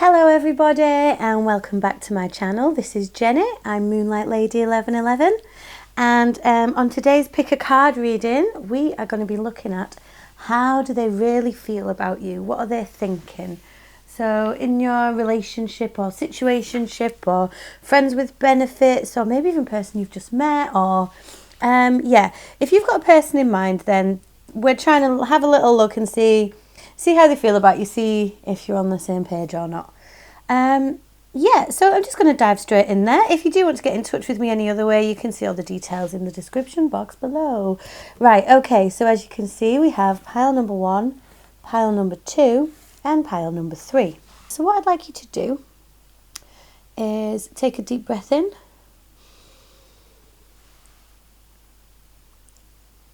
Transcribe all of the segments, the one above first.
Hello everybody and welcome back to my channel. This is Jenny, I'm Moonlight Lady 1111, and on today's pick a card reading we are going to be looking at how do they really feel about you, what are they thinking. So in your relationship or situationship or friends with benefits or maybe even person you've just met or if you've got a person in mind, then we're trying to have a little look and see how they feel about you, see if you're on the same page or not. So I'm just going to dive straight in there. If you do want to get in touch with me any other way, you can see all the details in the description box below. Right, okay, so as you can see, we have pile number 1, pile number 2, and pile number 3. So what I'd like you to do is take a deep breath in,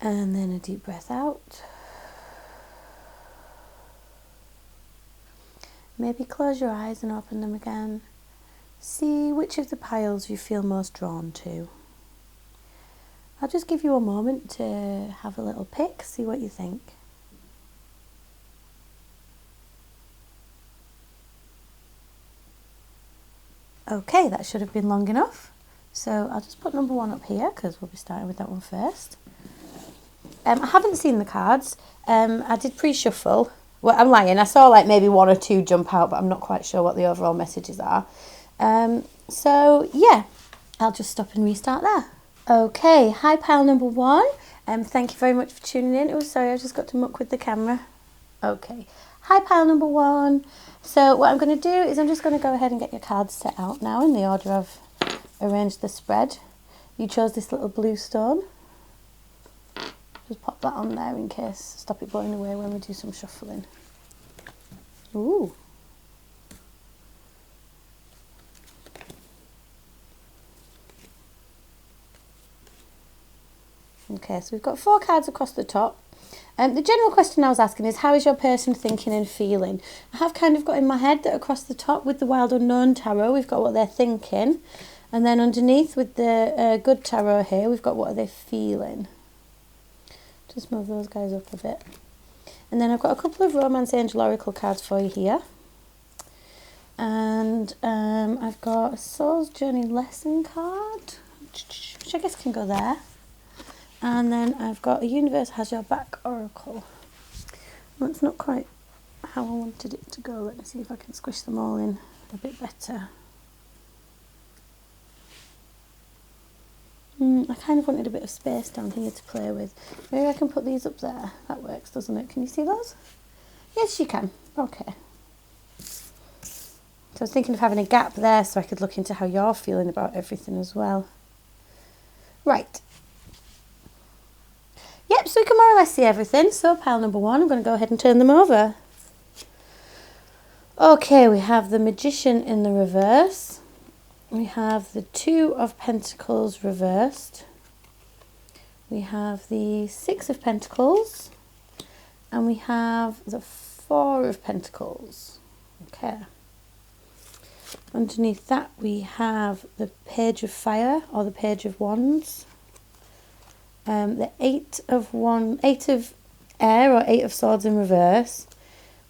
and then a deep breath out. Maybe close your eyes and open them again. See which of the piles you feel most drawn to. I'll just give you a moment to have a little pick, see what you think. Okay, that should have been long enough. So I'll just put number 1 up here because we'll be starting with that one first. I haven't seen the cards. I did pre-shuffle. Well, I'm lying. I saw like maybe 1 or 2 jump out, but I'm not quite sure what the overall messages are. I'll just stop and restart there. Okay, hi pile number 1. Thank you very much for tuning in. Oh, sorry, I just got to muck with the camera. Okay, hi pile number 1. So what I'm going to do is I'm just going to go ahead and get your cards set out now in the order I've arranged the spread. You chose this little blue stone. Just pop that on there in case, stop it blowing away when we do some shuffling. Ooh. Okay, so we've got 4 cards across the top. The general question I was asking is, how is your person thinking and feeling? I have kind of got in my head that across the top with the Wild Unknown Tarot, we've got what they're thinking. And then underneath with the Good Tarot here, we've got what are they feeling. Just move those guys up a bit. And then I've got a couple of Romance Angel Oracle cards for you here. And I've got a Soul's Journey Lesson card, which I guess can go there. And then I've got a Universe Has Your Back Oracle. That's not quite how I wanted it to go. Let me see if I can squish them all in a bit better. I kind of wanted a bit of space down here to play with. Maybe I can put these up there. That works, doesn't it? Can you see those? Yes, you can. Okay. So I was thinking of having a gap there so I could look into how you're feeling about everything as well. Right. Yep, so we can more or less see everything. So pile number 1, I'm going to go ahead and turn them over. Okay, we have the Magician in the reverse. We have the 2 of Pentacles reversed. We have the 6 of Pentacles. And we have the 4 of Pentacles. Okay. Underneath that we have the Page of Fire or the Page of Wands. The 8 of Air or 8 of Swords in reverse.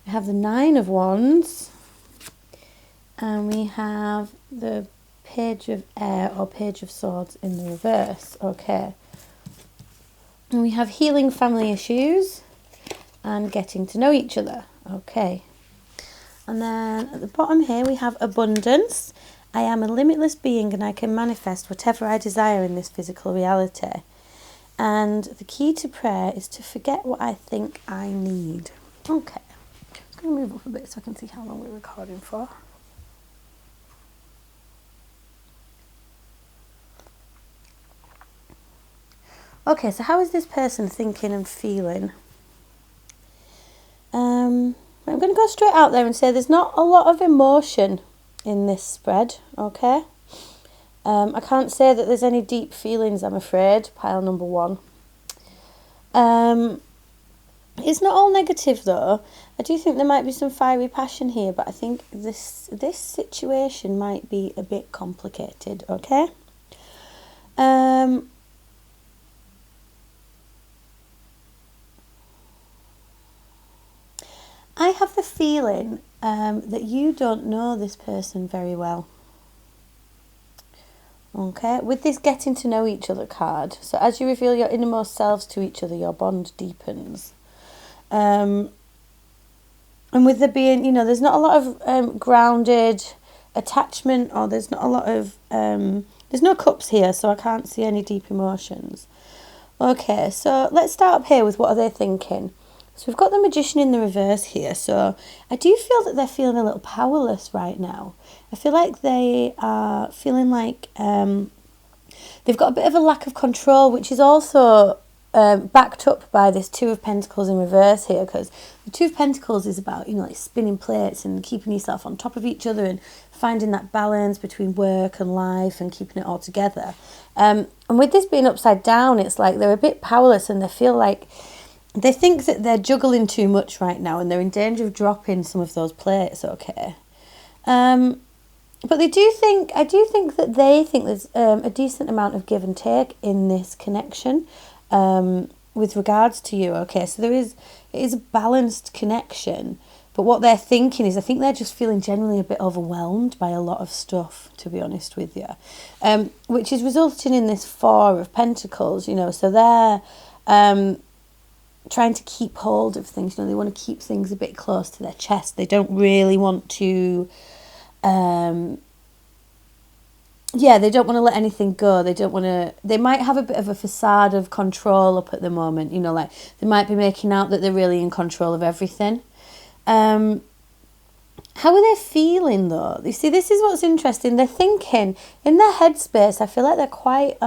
We have the 9 of Wands. And we have the Page of Air or Page of Swords in the reverse. Okay. And we have healing family issues and getting to know each other. Okay. And then at the bottom here we have abundance. I am a limitless being and I can manifest whatever I desire in this physical reality. And the key to prayer is to forget what I think I need. Okay. I'm just going to move up a bit so I can see how long we're recording for. Okay, so how is this person thinking and feeling? I'm going to go straight out there and say there's not a lot of emotion in this spread, okay? I can't say that there's any deep feelings, I'm afraid, pile number 1. It's not all negative though. I do think there might be some fiery passion here, but I think this situation might be a bit complicated, okay? I have the feeling that you don't know this person very well. Okay, with this getting to know each other card, so as you reveal your innermost selves to each other, your bond deepens. And with there being, you know, there's not a lot of grounded attachment, or there's not a lot of, there's no cups here, so I can't see any deep emotions. Okay, so let's start up here with what are they thinking. So we've got the Magician in the reverse here, so I do feel that they're feeling a little powerless right now. I feel like they are feeling like they've got a bit of a lack of control, which is also backed up by this Two of Pentacles in reverse here, because the Two of Pentacles is about, you know, like spinning plates and keeping yourself on top of each other and finding that balance between work and life and keeping it all together. And with this being upside down, it's like they're a bit powerless and they feel like they think that they're juggling too much right now and they're in danger of dropping some of those plates, okay? But I do think that they think there's a decent amount of give and take in this connection with regards to you, okay? So it is a balanced connection, but what they're thinking is, I think they're just feeling generally a bit overwhelmed by a lot of stuff, to be honest with you, which is resulting in this Four of Pentacles, you know, so they're trying to keep hold of things, you know, they want to keep things a bit close to their chest. They don't really want to, they don't want to let anything go. They don't want to, they might have a bit of a facade of control up at the moment, you know, like they might be making out that they're really in control of everything. How are they feeling though? You see, this is what's interesting. They're thinking in their headspace. I feel like they're quite,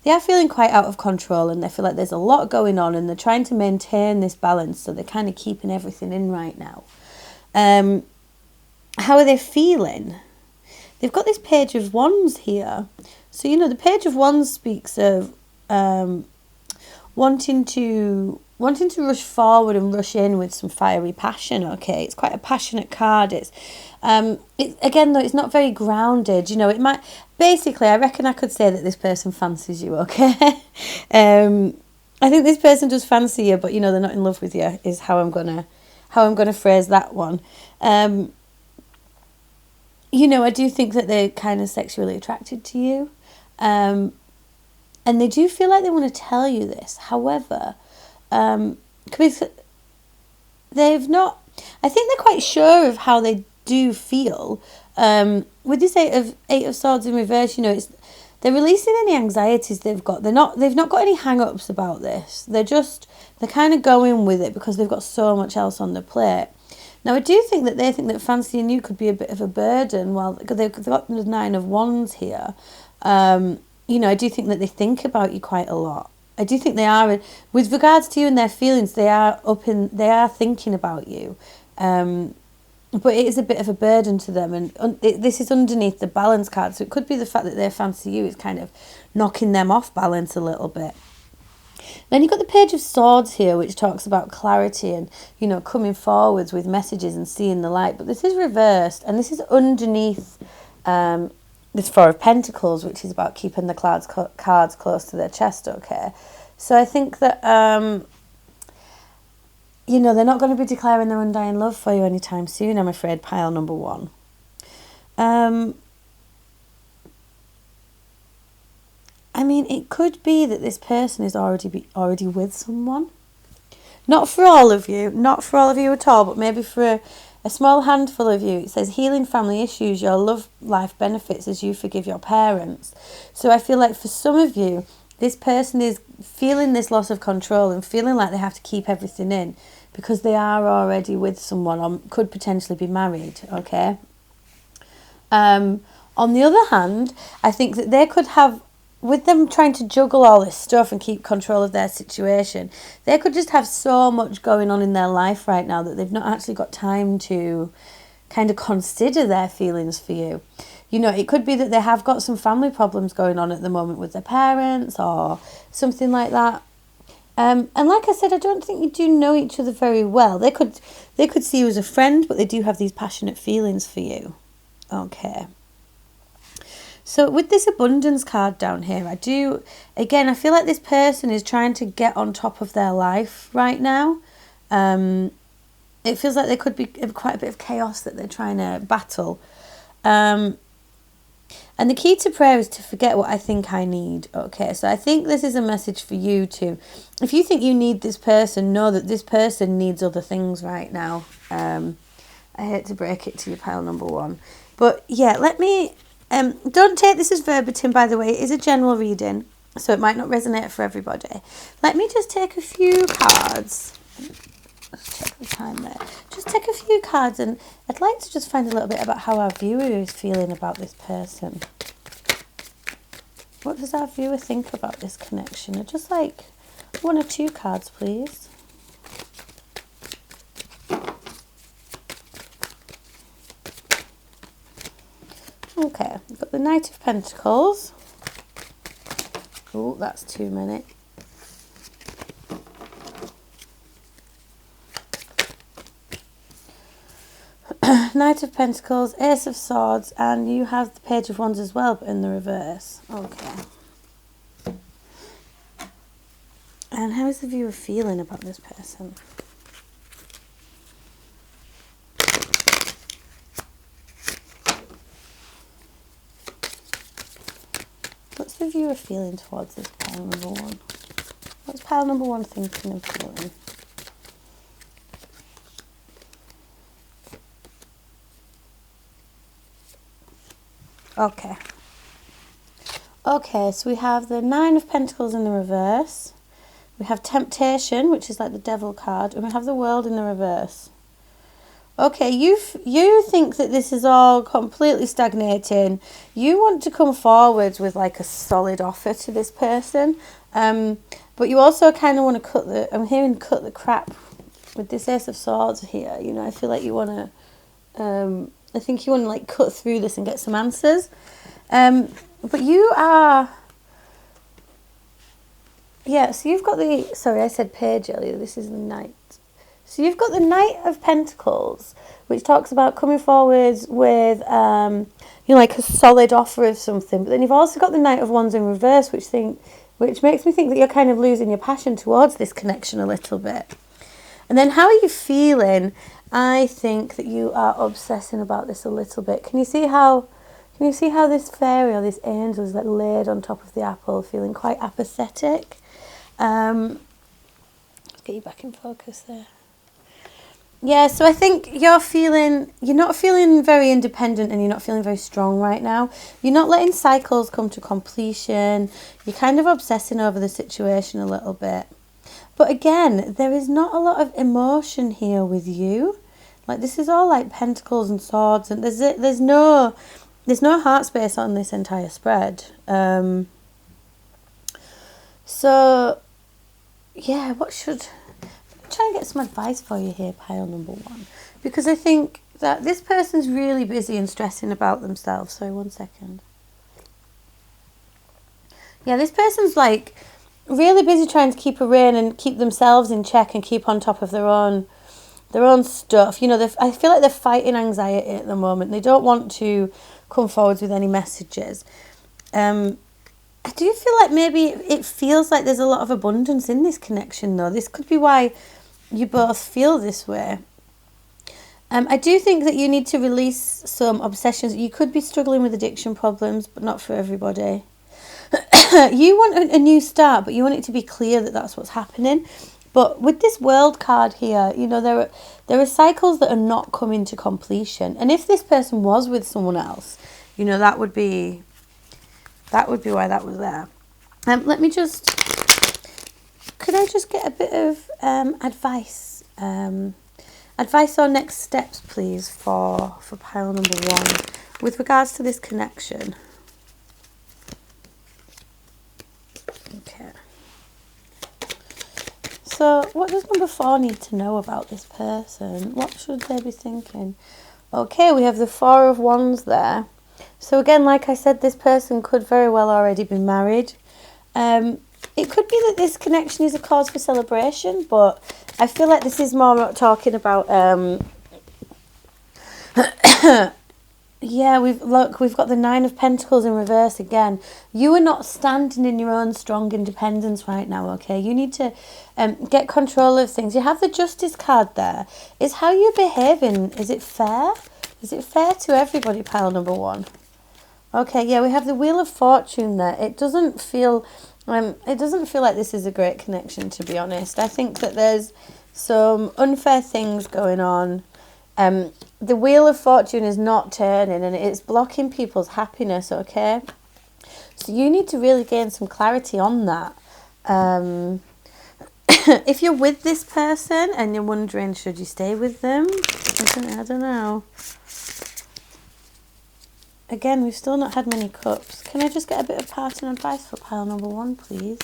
they are feeling quite out of control, and they feel like there's a lot going on, and they're trying to maintain this balance, so they're kind of keeping everything in right now. How are they feeling? They've got this Page of Wands here. So, you know, the Page of Wands speaks of wanting to rush forward and rush in with some fiery passion, okay? It's quite a passionate card. It's again, though, it's not very grounded. You know, it might, basically, I reckon I could say that this person fancies you, okay? I think this person does fancy you, but, you know, they're not in love with you, is how I'm gonna phrase that one. You know, I do think that they're kind of sexually attracted to you. And they do feel like they want to tell you this. However, because they've not, I think they're quite sure of how they do feel. With this Eight of Swords in reverse, you know, they're releasing any anxieties they've got. They've not got any hang-ups about this. They're kind of going with it because they've got so much else on their plate. Now, I do think that they think that fancying you could be a bit of a burden. Well, they've got the Nine of Wands here. You know, I do think that they think about you quite a lot. I do think they are, with regards to you and their feelings, they are thinking about you. But it is a bit of a burden to them, and this is underneath the balance card, so it could be the fact that they fancy you is kind of knocking them off balance a little bit. Then you've got the Page of Swords here, which talks about clarity and, you know, coming forwards with messages and seeing the light. But this is reversed, and this is underneath this Four of Pentacles, which is about keeping the cards close to their chest, okay? So I think that, you know, they're not going to be declaring their undying love for you anytime soon, I'm afraid, pile number one. I mean, it could be that this person is already with someone. Not for all of you at all, but maybe for a small handful of you. It says healing family issues, your love life benefits as you forgive your parents. So I feel like for some of you, this person is feeling this loss of control and feeling like they have to keep everything in because they are already with someone or could potentially be married, okay? On the other hand, I think that they could have, with them trying to juggle all this stuff and keep control of their situation, they could just have so much going on in their life right now that they've not actually got time to kind of consider their feelings for you. You know, it could be that they have got some family problems going on at the moment with their parents or something like that. And like I said, I don't think you do know each other very well. They could see you as a friend, but they do have these passionate feelings for you. Okay. So with this abundance card down here, I feel like this person is trying to get on top of their life right now. it feels like there could be quite a bit of chaos that they're trying to battle. And the key to prayer is to forget what I think I need. Okay, so I think this is a message for you too. If you think you need this person, know that this person needs other things right now. I hate to break it to you, pile number one. But yeah, let me... don't take this as verbatim, by the way. It is a general reading, so it might not resonate for everybody. Let me just take a few cards. Let's check the time there. Just take a few cards, and I'd like to just find a little bit about how our viewer is feeling about this person. What does our viewer think about this connection? I'd just like 1 or 2 cards, please. Okay, we've got the Knight of Pentacles. Oh, that's too many. Knight of Pentacles, Ace of Swords, and you have the Page of Wands as well, but in the reverse. Okay. And how is the viewer feeling about this person? What's the viewer feeling towards this pile number one? What's pile number one thinking and feeling? Okay. Okay, so we have the Nine of Pentacles in the reverse. We have Temptation, which is like the Devil card. And we have the World in the reverse. Okay, you think that this is all completely stagnating. You want to come forward with like a solid offer to this person. But you also kind of want to I'm hearing cut the crap with this Ace of Swords here. You know, I feel like you want to... I think you want to like cut through this and get some answers. But you are... Yeah, so you've got the... Sorry, I said page earlier. This is the Knight. So you've got the Knight of Pentacles, which talks about coming forward with, you know, like a solid offer of something. But then you've also got the Knight of Wands in reverse, which makes me think that you're kind of losing your passion towards this connection a little bit. And then how are you feeling? I think that you are obsessing about this a little bit. Can you see how this fairy or this angel is like laid on top of the apple, feeling quite apathetic? Let's get you back in focus there. Yeah, so I think you're not feeling very independent and you're not feeling very strong right now. You're not letting cycles come to completion. You're kind of obsessing over the situation a little bit. But again, there is not a lot of emotion here with you. Like, this is all like pentacles and swords, and there's no heart space on this entire spread. So, yeah, try and get some advice for you here, pile number one, because I think that this person's really busy and stressing about themselves. Sorry, 1 second. Yeah, this person's like really busy trying to keep a rein and keep themselves in check and keep on top of their own stuff. You know, I feel like they're fighting anxiety at the moment. They don't want to come forward with any messages. I do feel like maybe it feels like there's a lot of abundance in this connection, though. This could be why you both feel this way. I do think that you need to release some obsessions. You could be struggling with addiction problems, but not for everybody. You want a new start, but you want it to be clear that that's what's happening. But with this World card here, you know, there are cycles that are not coming to completion. And if this person was with someone else, you know, that would be why that was there. Let me just... Could I just get a bit of advice? Advice or next steps, please, for pile number one with regards to this connection. Okay. So, what does number 4 need to know about this person? What should they be thinking? Okay, we have the 4 of Wands there. So again, like I said, this person could very well already be married. It could be that this connection is a cause for celebration, but I feel like this is more talking about Yeah, we've got the Nine of Pentacles in reverse again. You are not standing in your own strong independence right now, okay? You need to get control of things. You have the Justice card there. Is how you're behaving, is it fair? Is it fair to everybody, pile number one? Okay, yeah, we have the Wheel of Fortune there. It doesn't feel like this is a great connection, to be honest. I think that there's some unfair things going on. The Wheel of Fortune is not turning and it's blocking people's happiness, okay? So you need to really gain some clarity on that. If you're with this person and you're wondering, should you stay with them? I don't know. Again, we've still not had many cups. Can I just get a bit of parting advice for pile number one, please?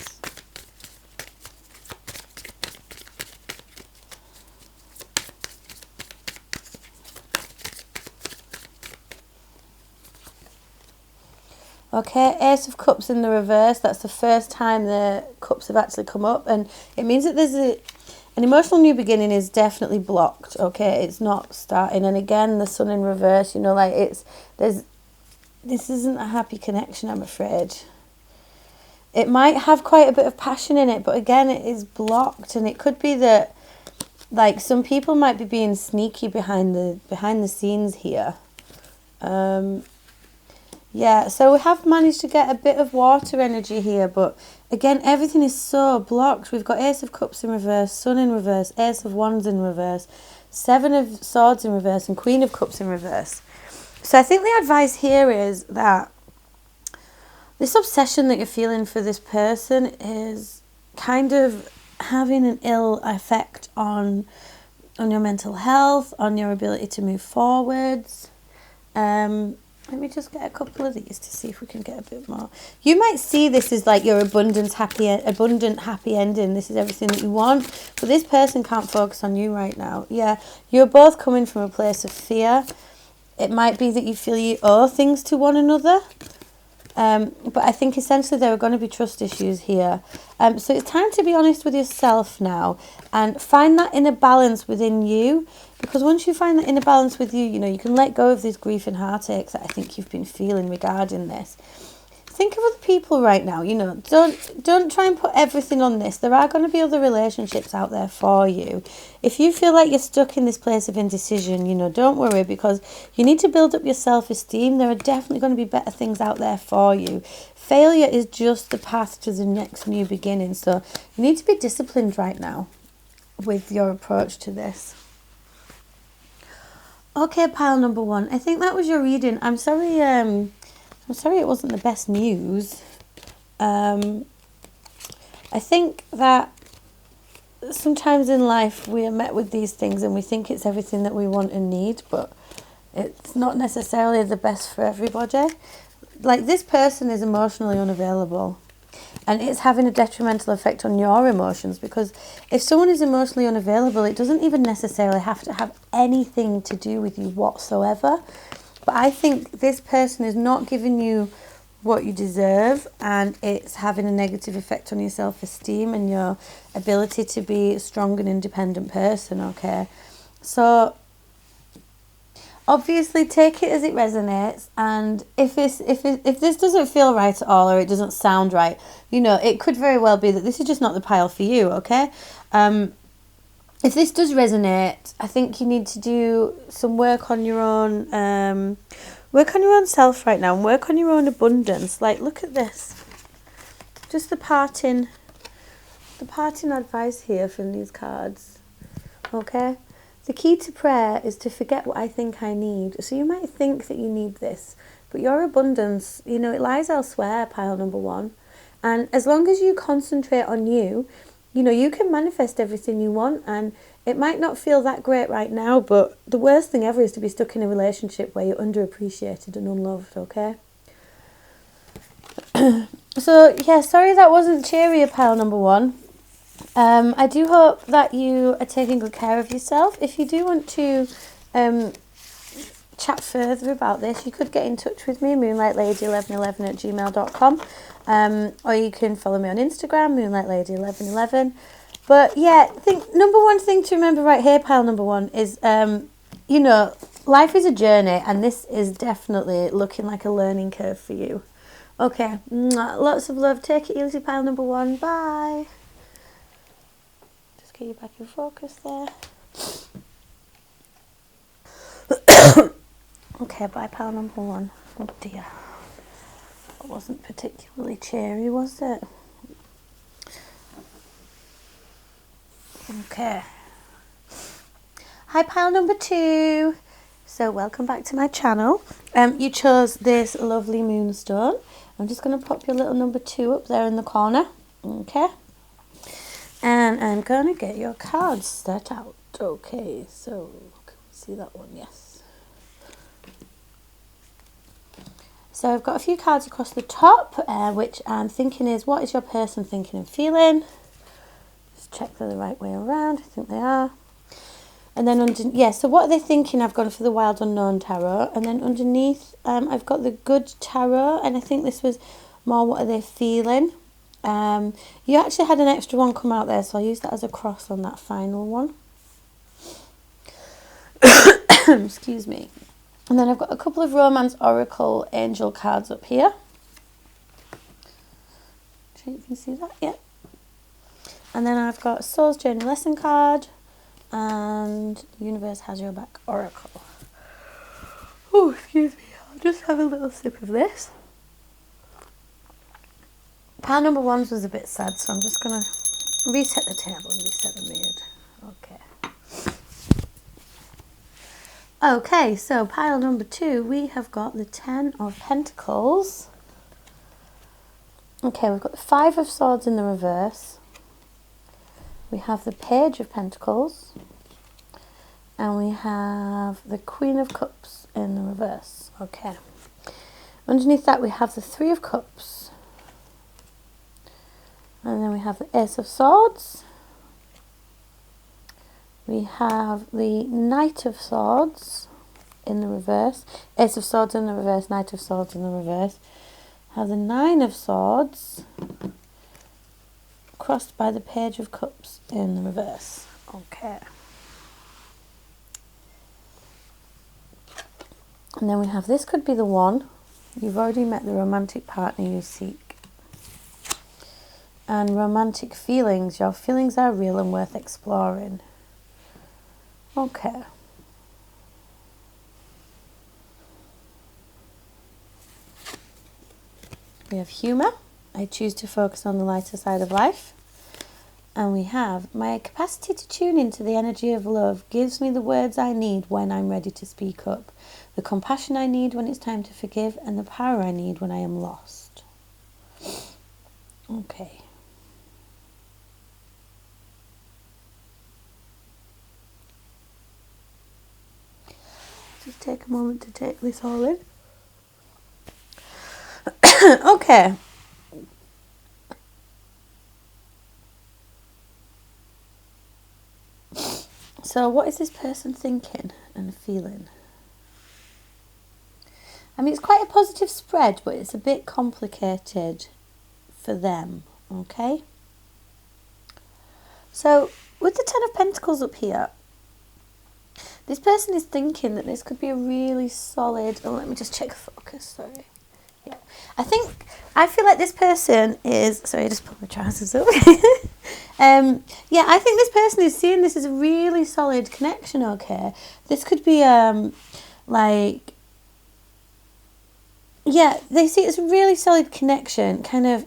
Okay, Ace of Cups in the reverse. That's the first time the cups have actually come up. And it means that there's an emotional new beginning is definitely blocked, okay? It's not starting. And again, the Sun in reverse, you know, like this isn't a happy connection, I'm afraid. It might have quite a bit of passion in it, but again, it is blocked. And it could be that, like, some people might be being sneaky behind the scenes here. Yeah, so we have managed to get a bit of water energy here, but again, everything is so blocked. We've got Ace of Cups in reverse, Sun in reverse, Ace of Wands in reverse, Seven of Swords in reverse, and Queen of Cups in reverse. So I think the advice here is that this obsession that you're feeling for this person is kind of having an ill effect on your mental health, on your ability to move forwards. Let me just get a couple of these to see if we can get a bit more. You might see this as like your abundant, happy ending. This is everything that you want. But this person can't focus on you right now. Yeah, you're both coming from a place of fear. It might be that you feel you owe things to one another. But I think essentially there are going to be trust issues here. So it's time to be honest with yourself now and find that inner balance within you. Because once you find that inner balance with you, you know, you can let go of this grief and heartaches that I think you've been feeling regarding this. Think of other people right now, you know, don't try and put everything on this. There are going to be other relationships out there for you. If you feel like you're stuck in this place of indecision, you know, don't worry, because you need to build up your self-esteem. There are definitely going to be better things out there for you. Failure is just the path to the next new beginning. So you need to be disciplined right now with your approach to this. Okay, pile number one. I think that was your reading. I'm sorry it wasn't the best news. I think that sometimes in life we are met with these things and we think it's everything that we want and need, but it's not necessarily the best for everybody. Like, this person is emotionally unavailable and it's having a detrimental effect on your emotions, because if someone is emotionally unavailable, it doesn't even necessarily have to have anything to do with you whatsoever. But I think this person is not giving you what you deserve, and it's having a negative effect on your self-esteem and your ability to be a strong and independent person, okay? So obviously take it as it resonates, and if this doesn't feel right at all, or it doesn't sound right, you know, it could very well be that this is just not the pile for you, okay? If this does resonate, I think you need to do some work on your own self right now, and work on your own abundance. Like, look at this. Just the parting advice here from these cards. Okay? The key to prayer is to forget what I think I need. So you might think that you need this, but your abundance, you know, it lies elsewhere, pile number one. And as long as you concentrate on you, you know, you can manifest everything you want, and it might not feel that great right now, but the worst thing ever is to be stuck in a relationship where you're underappreciated and unloved, okay? So, yeah, sorry that wasn't cheerier, pile number one. I do hope that you are taking good care of yourself. If you do want to chat further about this, you could get in touch with me, moonlightlady1111@gmail.com, or you can follow me on Instagram, moonlightlady1111. But yeah, I think number one thing to remember right here, pile number one, is, you know, life is a journey, and this is definitely looking like a learning curve for you. Okay, lots of love. Take it easy, pile number 1. Bye. Just get you back in focus there. Okay, bye, pile number 1. Oh dear. That wasn't particularly cheery, was it? Okay. Hi, pile number 2. So welcome back to my channel. You chose this lovely moonstone. I'm just going to pop your little number 2 up there in the corner. Okay. And I'm going to get your cards set out. Okay, so can we see that one? Yes. So I've got a few cards across the top, which I'm thinking is, what is your person thinking and feeling? Just check they're the right way around. I think they are. And then so what are they thinking? I've gone for the Wild Unknown Tarot. And then underneath, I've got the Good Tarot. And I think this was more, what are they feeling? You actually had an extra one come out there, so I'll use that as a cross on that final one. Excuse me. And then I've got a couple of Romance Oracle Angel cards up here. Sure you can see that? Yeah. And then I've got Soul's Journey Lesson card. And Universe Has Your Back Oracle. Oh, excuse me. I'll just have a little sip of this. Pile number 1 was a bit sad, so I'm just going to reset the table and reset the mood. Okay. Okay, so pile number 2, we have got the 10 of Pentacles. Okay, we've got the 5 of Swords in the reverse. We have the Page of Pentacles, and we have the Queen of Cups in the reverse. Okay. Underneath that we have the 3 of Cups, and then we have the Ace of Swords. We have the Knight of Swords in the reverse. Ace of Swords in the reverse, Knight of Swords in the reverse. Have the 9 of Swords, crossed by the Page of Cups in the reverse. Okay. And then we have, this could be the one. You've already met the romantic partner you seek. And romantic feelings. Your feelings are real and worth exploring. Okay. We have humour. I choose to focus on the lighter side of life. And we have, my capacity to tune into the energy of love gives me the words I need when I'm ready to speak up, the compassion I need when it's time to forgive, and the power I need when I am lost. Okay. Just take a moment to take this all in. Okay. So what is this person thinking and feeling? I mean, it's quite a positive spread, but it's a bit complicated for them, okay? So with the 10 of Pentacles up here, this person is thinking that this could be a really solid... Oh, let me just check focus, sorry. Yeah. I feel like this person is... Sorry, I just pulled my trousers up. Yeah, I think this person is seeing this as a really solid connection, okay? This could be, like... Yeah, they see it as a really solid connection, kind of...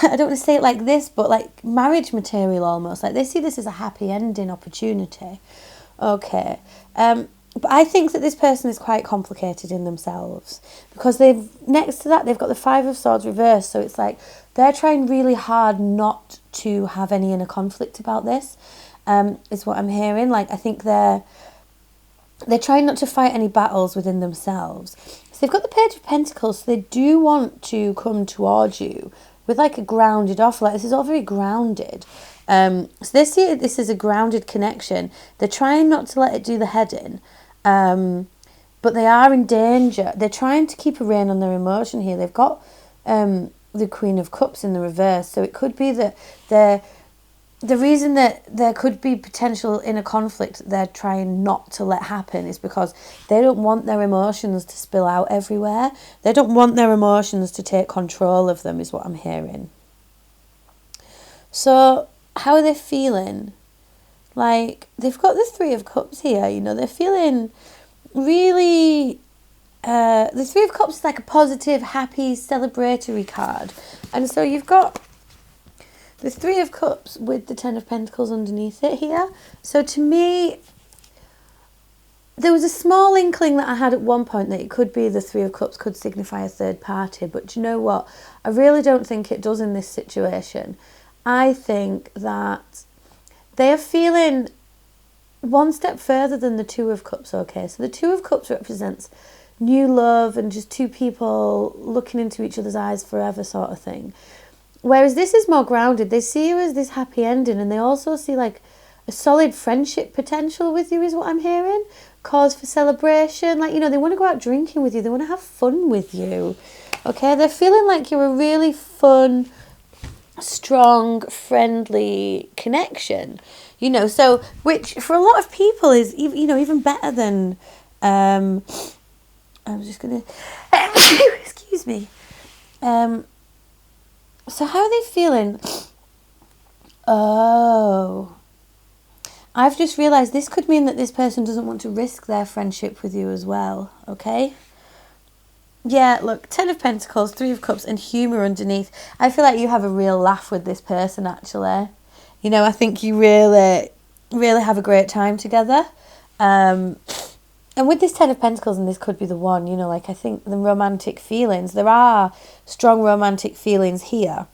I don't want to say it like this, but like marriage material almost. Like they see this as a happy ending opportunity. Okay. But I think that this person is quite complicated in themselves because next to that, they've got the 5 of Swords reversed. So it's like they're trying really hard not to have any inner conflict about this, is what I'm hearing. Like I think they're trying not to fight any battles within themselves. So they've got the Page of Pentacles. So they do want to come towards you with like a grounded offer. Like this is all very grounded. So they see this as a grounded connection. They're trying not to let it do the head in. But they are in danger. They're trying to keep a rein on their emotion here. They've got the Queen of Cups in the reverse. So it could be that the reason that there could be potential inner conflict that they're trying not to let happen is because they don't want their emotions to spill out everywhere. They don't want their emotions to take control of them, is what I'm hearing. So how are they feeling? Like, they've got the Three of Cups here, you know, they're feeling really... the Three of Cups is like a positive, happy, celebratory card. And so you've got the Three of Cups with the Ten of Pentacles underneath it here. So to me, there was a small inkling that I had at one point that it could be the Three of Cups could signify a third party. But do you know what? I really don't think it does in this situation. I think that they are feeling one step further than the Two of Cups, okay? So the Two of Cups represents new love and just two people looking into each other's eyes forever sort of thing. Whereas this is more grounded. They see you as this happy ending, and they also see like a solid friendship potential with you is what I'm hearing. Cause for celebration. Like, you know, they want to go out drinking with you. They want to have fun with you. Okay? They're feeling like you're a really fun, strong, friendly connection. You know, so which for a lot of people is, you know, even better than... I'm just going to... excuse me. So how are they feeling? Oh, I've just realised this could mean that this person doesn't want to risk their friendship with you as well, okay? Yeah, look, Ten of Pentacles, Three of Cups, and humour underneath. I feel like you have a real laugh with this person, actually. You know, I think you really, really have a great time together. And with this Ten of Pentacles, and this could be the one, you know, like I think the romantic feelings, there are strong romantic feelings here.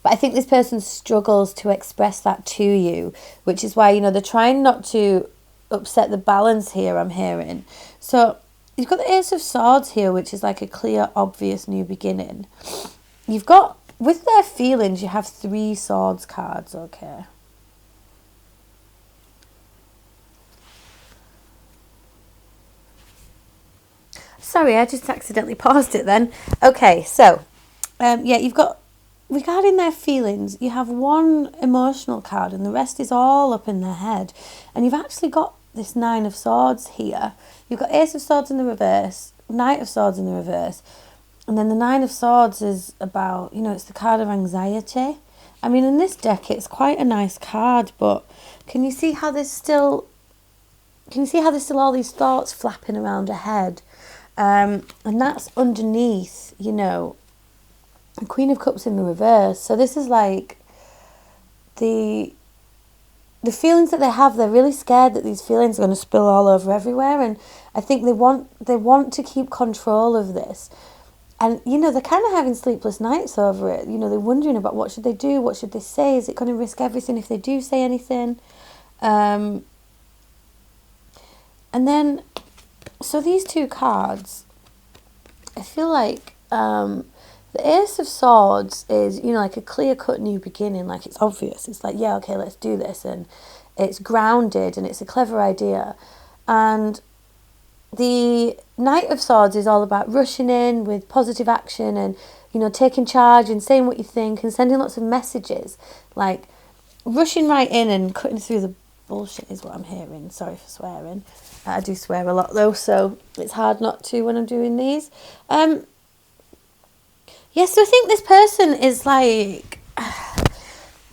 But I think this person struggles to express that to you, which is why, you know, they're trying not to upset the balance here, I'm hearing. So you've got the Ace of Swords here, which is like a clear, obvious new beginning. You've got, with their feelings, you have 3 Swords cards, okay? Sorry, I just accidentally paused it then. Okay, so, yeah, you've got, regarding their feelings, you have 1 emotional card and the rest is all up in their head. And you've actually got this 9 of Swords here. You've got Ace of Swords in the reverse, Knight of Swords in the reverse. And then the 9 of Swords is about, you know, it's the card of anxiety. I mean, in this deck, it's quite a nice card, but can you see how there's still, all these thoughts flapping around her head? And that's underneath, you know, the Queen of Cups in the reverse. So this is like the feelings that they have. They're really scared that these feelings are going to spill all over everywhere, and I think they want to keep control of this. And you know, they're kind of having sleepless nights over it. You know, they're wondering about what should they do, what should they say, is it going to risk everything if they do say anything? And then, so these 2 cards, I feel like the Ace of Swords is, you know, like a clear-cut new beginning. Like, it's obvious. It's like, yeah, okay, let's do this. And it's grounded and it's a clever idea. And the Knight of Swords is all about rushing in with positive action and, you know, taking charge and saying what you think and sending lots of messages. Like, rushing right in and cutting through the bullshit is what I'm hearing. Sorry for swearing. I do swear a lot, though, so it's hard not to when I'm doing these. Yeah, so I think this person is like,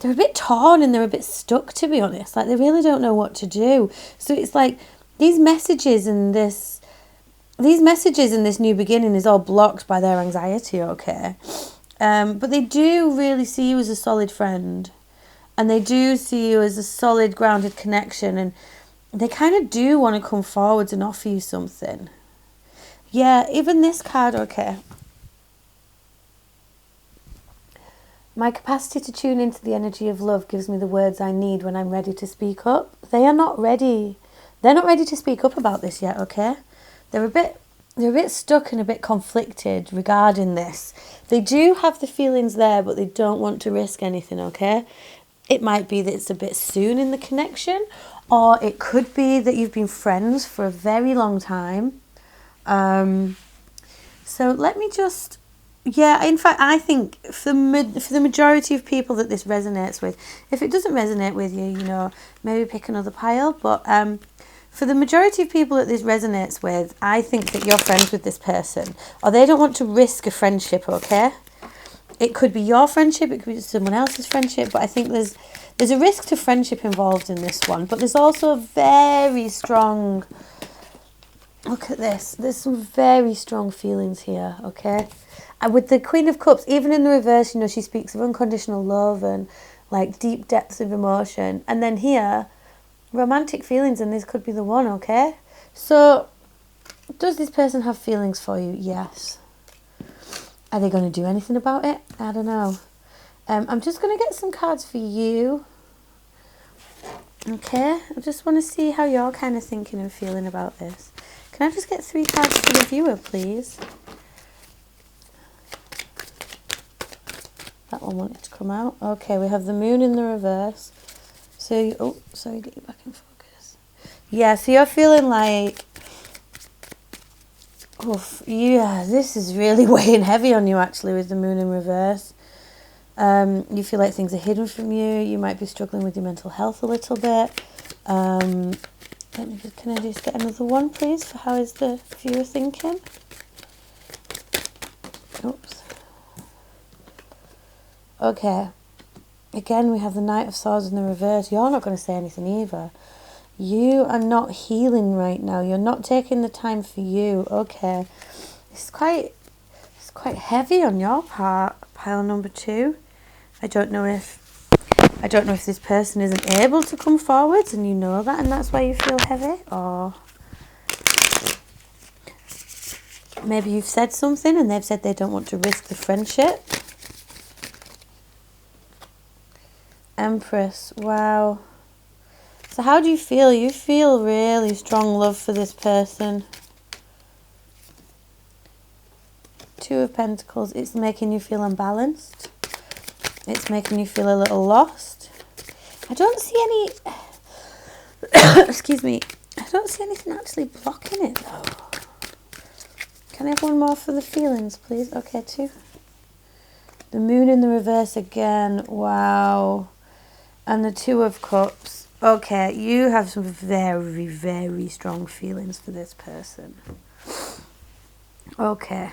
they're a bit torn and they're a bit stuck, to be honest. Like, they really don't know what to do. So it's like these messages in this new beginning is all blocked by their anxiety, okay? But they do really see you as a solid friend. And they do see you as a solid, grounded connection. And they kind of do want to come forwards and offer you something. Yeah, even this card, okay. My capacity to tune into the energy of love gives me the words I need when I'm ready to speak up. They are not ready. They're not ready to speak up about this yet, okay? They're a bit stuck and a bit conflicted regarding this. They do have the feelings there, but they don't want to risk anything, okay? It might be that it's a bit soon in the connection, or it could be that you've been friends for a very long time. So let me just Yeah, in fact, I think for the majority of people that this resonates with, if it doesn't resonate with you, you know, maybe pick another pile. But for the majority of people that this resonates with, I think that you're friends with this person, or they don't want to risk a friendship, okay? It could be your friendship, it could be someone else's friendship, but I think there's a risk to friendship involved in this one. But there's also a very strong, look at this, there's some very strong feelings here, okay? And with the Queen of Cups, even in the reverse, you know, she speaks of unconditional love and like deep depths of emotion. And then here, romantic feelings, and this could be the one, okay? So, does this person have feelings for you? Yes. Are they going to do anything about it? I don't know. I'm just going to get some cards for you. Okay, I just want to see how you're kind of thinking and feeling about this. Can I just get 3 cards for the viewer, please? That one wanted to come out. Okay, we have the moon in the reverse. So, oh, sorry, get you back in focus. Yeah, so you're feeling like, oof, yeah, this is really weighing heavy on you actually with the moon in reverse. You feel like things are hidden from you. You might be struggling with your mental health a little bit. Can I just get another one, please, for how is the viewer thinking? Oops. Okay, again we have the Knight of Swords in the reverse. You're not going to say anything either. You are not healing right now. You're not taking the time for you. Okay, it's quite heavy on your part, pile number 2. I don't know if this person isn't able to come forwards and you know that and that's why you feel heavy, or maybe you've said something and they've said they don't want to risk the friendship. Empress, wow. So how do you feel? You feel really strong love for this person. 2 of Pentacles, it's making you feel unbalanced. It's making you feel a little lost. I don't see any, excuse me, I don't see anything actually blocking it though. Can I have one more for the feelings, please? Okay, 2. The moon in the reverse again, wow. And the 2 of Cups. Okay, you have some very, very strong feelings for this person. Okay.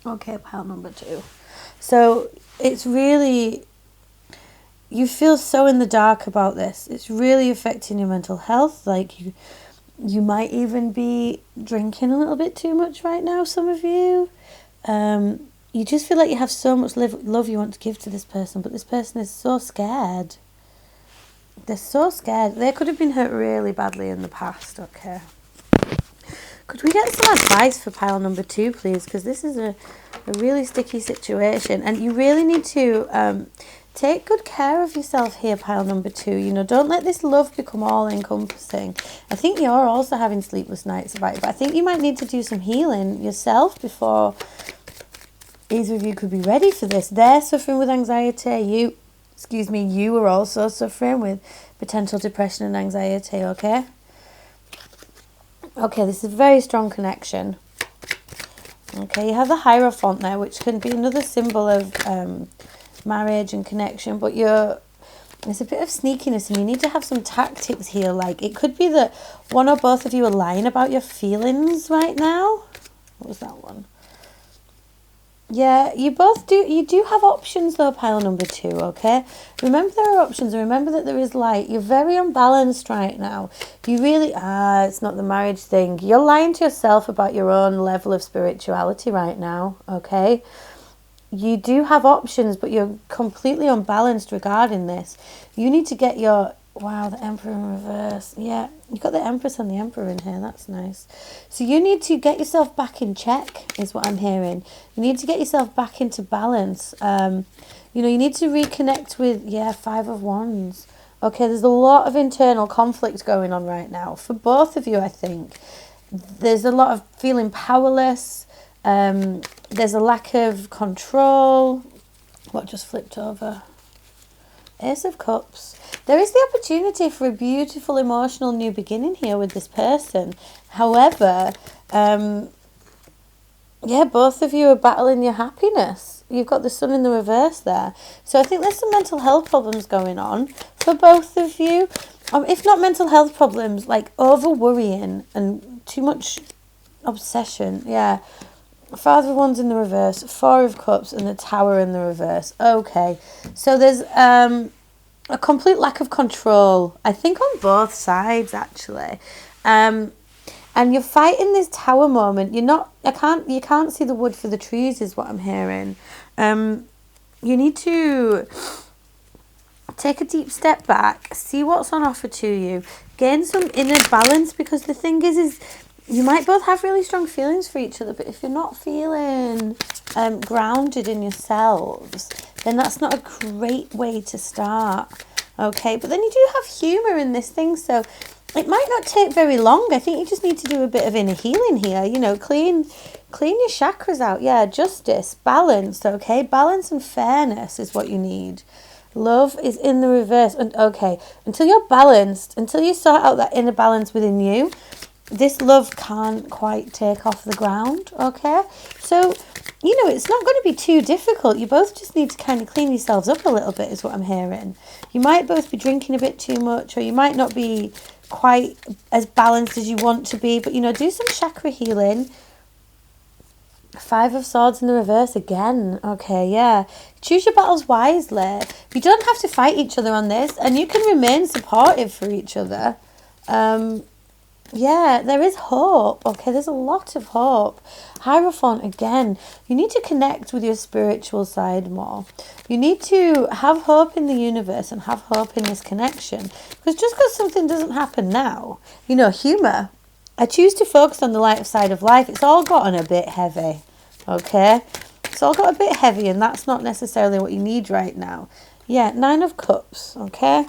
Okay, pile number 2. So, it's really, you feel so in the dark about this. It's really affecting your mental health. Like, you might even be drinking a little bit too much right now, some of you. You just feel like you have so much love you want to give to this person, but this person is so scared. They're so scared. They could have been hurt really badly in the past, okay? Could we get some advice for pile number 2, please? Because this is a really sticky situation, and you really need to take good care of yourself here, pile number 2. You know, don't let this love become all-encompassing. I think you're also having sleepless nights about it, but I think you might need to do some healing yourself before either of you could be ready for this. They're suffering with anxiety. You are also suffering with potential depression and anxiety, okay? Okay, this is a very strong connection. Okay, you have the Hierophant there, which can be another symbol of marriage and connection, but there's a bit of sneakiness and you need to have some tactics here. Like, it could be that one or both of you are lying about your feelings right now. What was that one? Yeah, you do have options though, pile number 2, okay? Remember there are options, and remember that there is light. You're very unbalanced right now. You really, it's not the marriage thing. You're lying to yourself about your own level of spirituality right now, okay? You do have options, but you're completely unbalanced regarding this. You need to get your, wow, the Emperor in reverse. Yeah, you've got the Empress and the Emperor in here. That's nice. So you need to get yourself back in check, is what I'm hearing. You need to get yourself back into balance. You know, you need to reconnect with, 5 of Wands. Okay, there's a lot of internal conflict going on right now. For both of you, I think. There's a lot of feeling powerless. There's a lack of control. What just flipped over? Ace of Cups. There is the opportunity for a beautiful emotional new beginning here with this person. However, Yeah, both of you are battling your happiness. You've got the sun in the reverse there. So I think there's some mental health problems going on for both of you. If not mental health problems, like over worrying and too much obsession. Yeah. Father of Wands in the reverse, Four of Cups and the Tower in the reverse. Okay. So there's a complete lack of control, I think, on both sides, actually. And you're fighting this tower moment. You can't see the wood for the trees is what I'm hearing. You need to take a deep step back, see what's on offer to you, gain some inner balance, because the thing is you might both have really strong feelings for each other, but if you're not feeling grounded in yourselves, then that's not a great way to start. Okay, but then you do have humour in this thing, so it might not take very long. I think you just need to do a bit of inner healing here. Clean your chakras out. Yeah, justice, balance. Okay, balance and fairness is what you need. Love is in the reverse. And okay, until you're balanced, until you sort out that inner balance within you, this love can't quite take off the ground. Okay, so it's not going to be too difficult. You both just need to kind of clean yourselves up a little bit is what I'm hearing. You might both be drinking a bit too much, or you might not be quite as balanced as you want to be, but do some chakra healing. Five of Swords in the reverse again. Okay, yeah. Choose your battles wisely. You don't have to fight each other on this, and you can remain supportive for each other. Yeah, there is hope. Okay, there's a lot of hope. Hierophant again. You need to connect with your spiritual side more. You need to have hope in the universe and have hope in this connection. Because just because something doesn't happen now, humour. I choose to focus on the light side of life. It's all gotten a bit heavy. Okay? It's all got a bit heavy, and that's not necessarily what you need right now. Yeah, Nine of Cups, okay?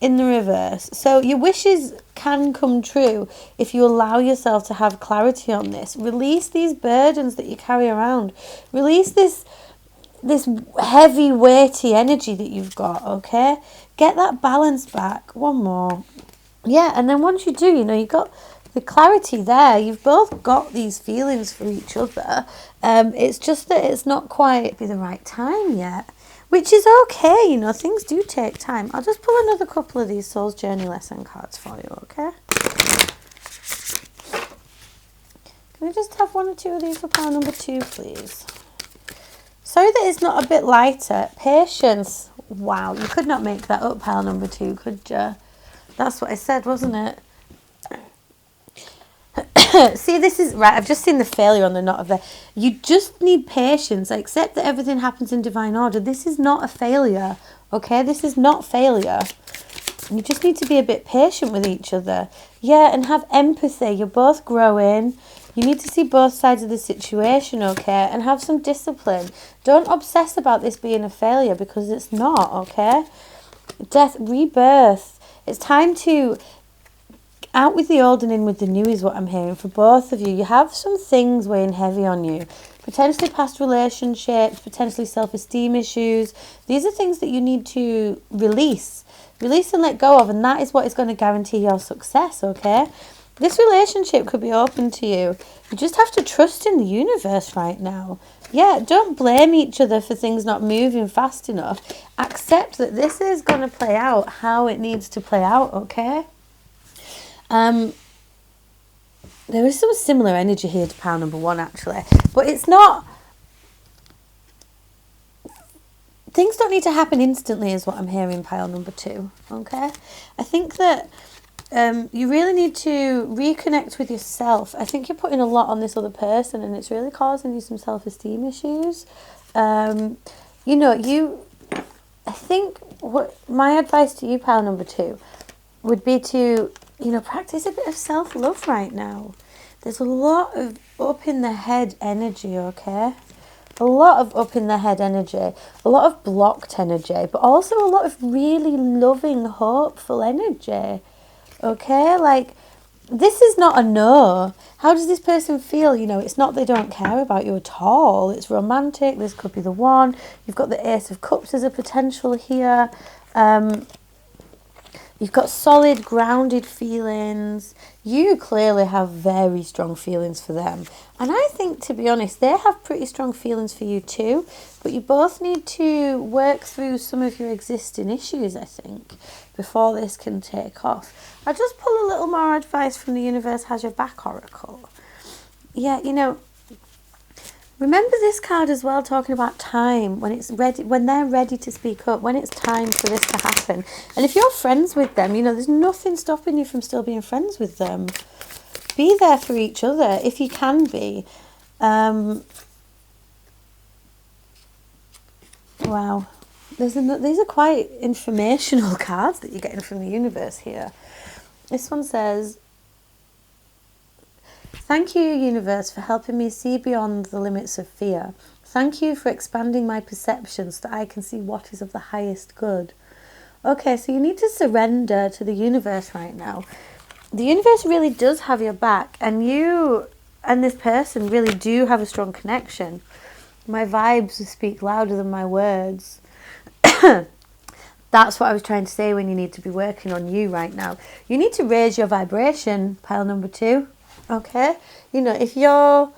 In the reverse. So your wishes can come true if you allow yourself to have clarity on this. Release these burdens that you carry around. Release this heavy, weighty energy that you've got, okay? Get that balance back. One more. Yeah, and then once you do, you've got the clarity there. You've both got these feelings for each other. It's just that it's not quite the right time yet. Which is okay, things do take time. I'll just pull another couple of these Soul's Journey lesson cards for you, okay? Can we just have one or two of these for pile number 2, please? Sorry that it's not a bit lighter. Patience. Wow, you could not make that up, pile number 2, could you? That's what I said, wasn't it? See, this is right. I've just seen the failure on the knot of there. You just need patience. Accept that everything happens in divine order. This is not a failure, okay? This is not failure. You just need to be a bit patient with each other. Yeah, and have empathy. You're both growing. You need to see both sides of the situation, okay? And have some discipline. Don't obsess about this being a failure, because it's not, okay? Death, rebirth. It's time to out with the old and in with the new is what I'm hearing for both of you. You have some things weighing heavy on you. Potentially past relationships, potentially self-esteem issues. These are things that you need to release. Release and let go of, and that is what is going to guarantee your success, okay? This relationship could be open to you. You just have to trust in the universe right now. Yeah, don't blame each other for things not moving fast enough. Accept that this is going to play out how it needs to play out, okay? There is some similar energy here to pile number 1, actually, but it's not. Things don't need to happen instantly, is what I'm hearing. Pile number 2, okay? I think that you really need to reconnect with yourself. I think you're putting a lot on this other person, and it's really causing you some self-esteem issues. I think what my advice to you, pile number 2, would be to practice a bit of self-love right now. There's a lot of up in the head energy, okay? A lot of up in the head energy, a lot of blocked energy, but also a lot of really loving, hopeful energy, okay? This is not a no. How does this person feel? It's not they don't care about you at all. It's romantic. This could be the one. You've got the Ace of Cups as a potential here. You've got solid, grounded feelings. You clearly have very strong feelings for them. And I think, to be honest, they have pretty strong feelings for you too. But you both need to work through some of your existing issues, I think, before this can take off. I'll just pull a little more advice from the Universe Has Your Back Oracle. Yeah, you know, remember this card as well, talking about time, when it's ready, when they're ready to speak up, when it's time for this to happen. And if you're friends with them, you know, there's nothing stopping you from still being friends with them. Be there for each other if you can be. Wow. These are quite informational cards that you're getting from the universe here. This one says, "Thank you, universe, for helping me see beyond the limits of fear. Thank you for expanding my perception so that I can see what is of the highest good." Okay, so you need to surrender to the universe right now. The universe really does have your back, and you and this person really do have a strong connection. My vibes speak louder than my words. That's what I was trying to say when you need to be working on you right now. You need to raise your vibration, pile number 2. Okay? You know, if you're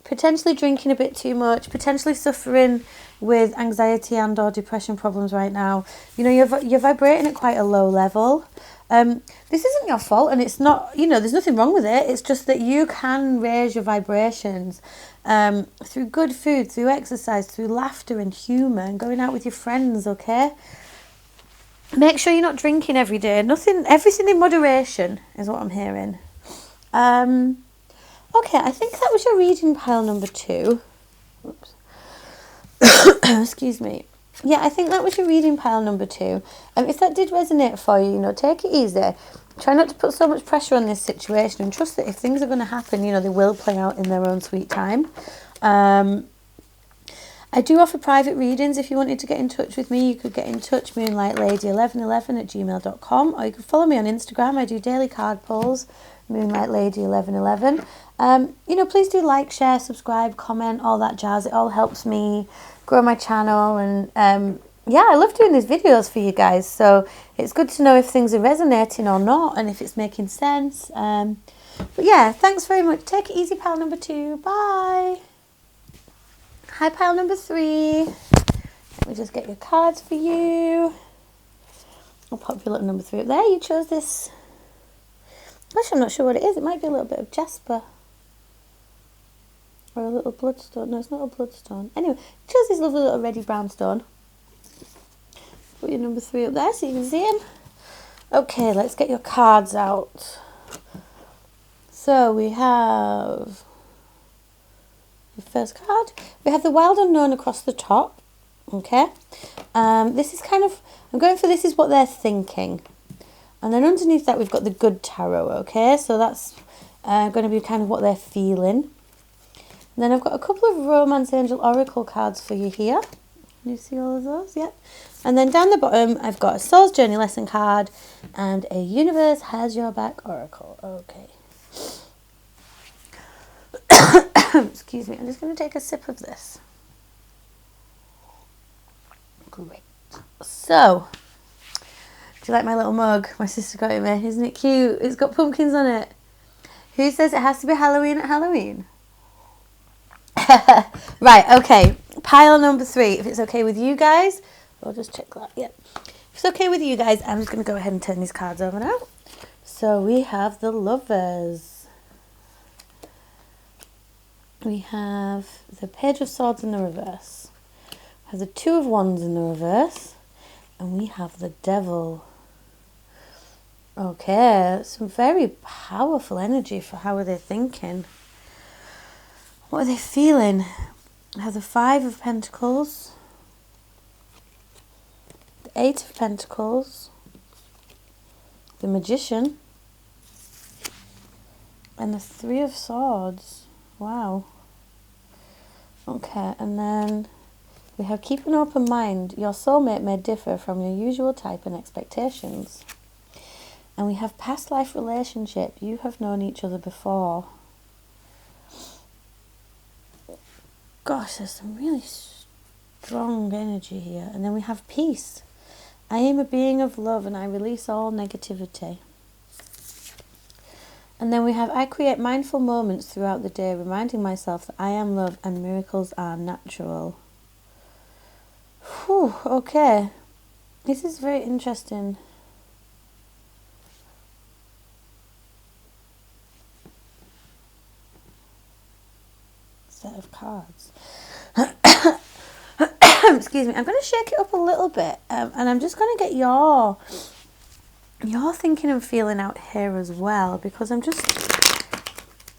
potentially drinking a bit too much, potentially suffering with anxiety and or depression problems right now, you know, you're vibrating at quite a low level. This isn't your fault, and it's not, you know, there's nothing wrong with it. It's just that you can raise your vibrations through good food, through exercise, through laughter and humour, and going out with your friends, okay? Make sure you're not drinking every day. Everything in moderation is what I'm hearing. Okay, I think that was your reading, pile number 2. Oops. Excuse me. Yeah, I think that was your reading, pile number 2. If that did resonate for you, you know, take it easy. Try not to put so much pressure on this situation, and trust that if things are going to happen, you know, they will play out in their own sweet time. I do offer private readings. If you wanted to get in touch with me, you could get in touch, moonlightlady1111@gmail.com, or you can follow me on Instagram. I do daily card pulls, moonlightlady1111. You know, please do like, share, subscribe, comment, all that jazz. It all helps me grow my channel, and yeah, I love doing these videos for you guys, so it's good to know if things are resonating or not, and if it's making sense. But yeah, thanks very much. Take it easy, pile number 2. Bye. Hi, pile number 3. Let me just get your cards for you. I'll pop your little number 3 up there. You chose this. Actually, I'm not sure what it is. It might be a little bit of jasper. Or a little bloodstone. No, it's not a bloodstone. Anyway, you chose this lovely little reddy brown stone. Put your number 3 up there so you can see him. Okay, let's get your cards out. So we have the first card. We have the Wild Unknown across the top. Okay. This is kind of, I'm going for this is what they're thinking. And then underneath that we've got the Good Tarot. Okay, so that's going to be kind of what they're feeling. And then I've got a couple of Romance Angel Oracle cards for you here. Can you see all of those? Yep. And then down the bottom, I've got a Soul's Journey Lesson card and a Universe Has Your Back Oracle. Okay. Excuse me, I'm just going to take a sip of this. Great. So, do you like my little mug? My sister got it me. Isn't it cute? It's got pumpkins on it. Who says it has to be Halloween at Halloween? Right, okay. Pile number 3. If it's okay with you guys, I'll just check that. Yep. If it's okay with you guys, I'm just going to go ahead and turn these cards over now. So we have the Lovers. We have the Page of Swords in the reverse. We have the Two of Wands in the reverse. And we have the Devil. Okay, some very powerful energy for how are they thinking. What are they feeling? I have the 5 of Pentacles. The 8 of Pentacles. The Magician. And the 3 of Swords. Wow. Okay, and then we have keep an open mind. Your soulmate may differ from your usual type and expectations. And we have past life relationship. You have known each other before. Gosh, there's some really strong energy here. And then we have peace. I am a being of love and I release all negativity. And then we have, I create mindful moments throughout the day, reminding myself that I am love and miracles are natural. Whew, okay. This is very interesting. Set of cards. Excuse me. I'm going to shake it up a little bit, and I'm just going to get your thinking and feeling out here as well, because I'm just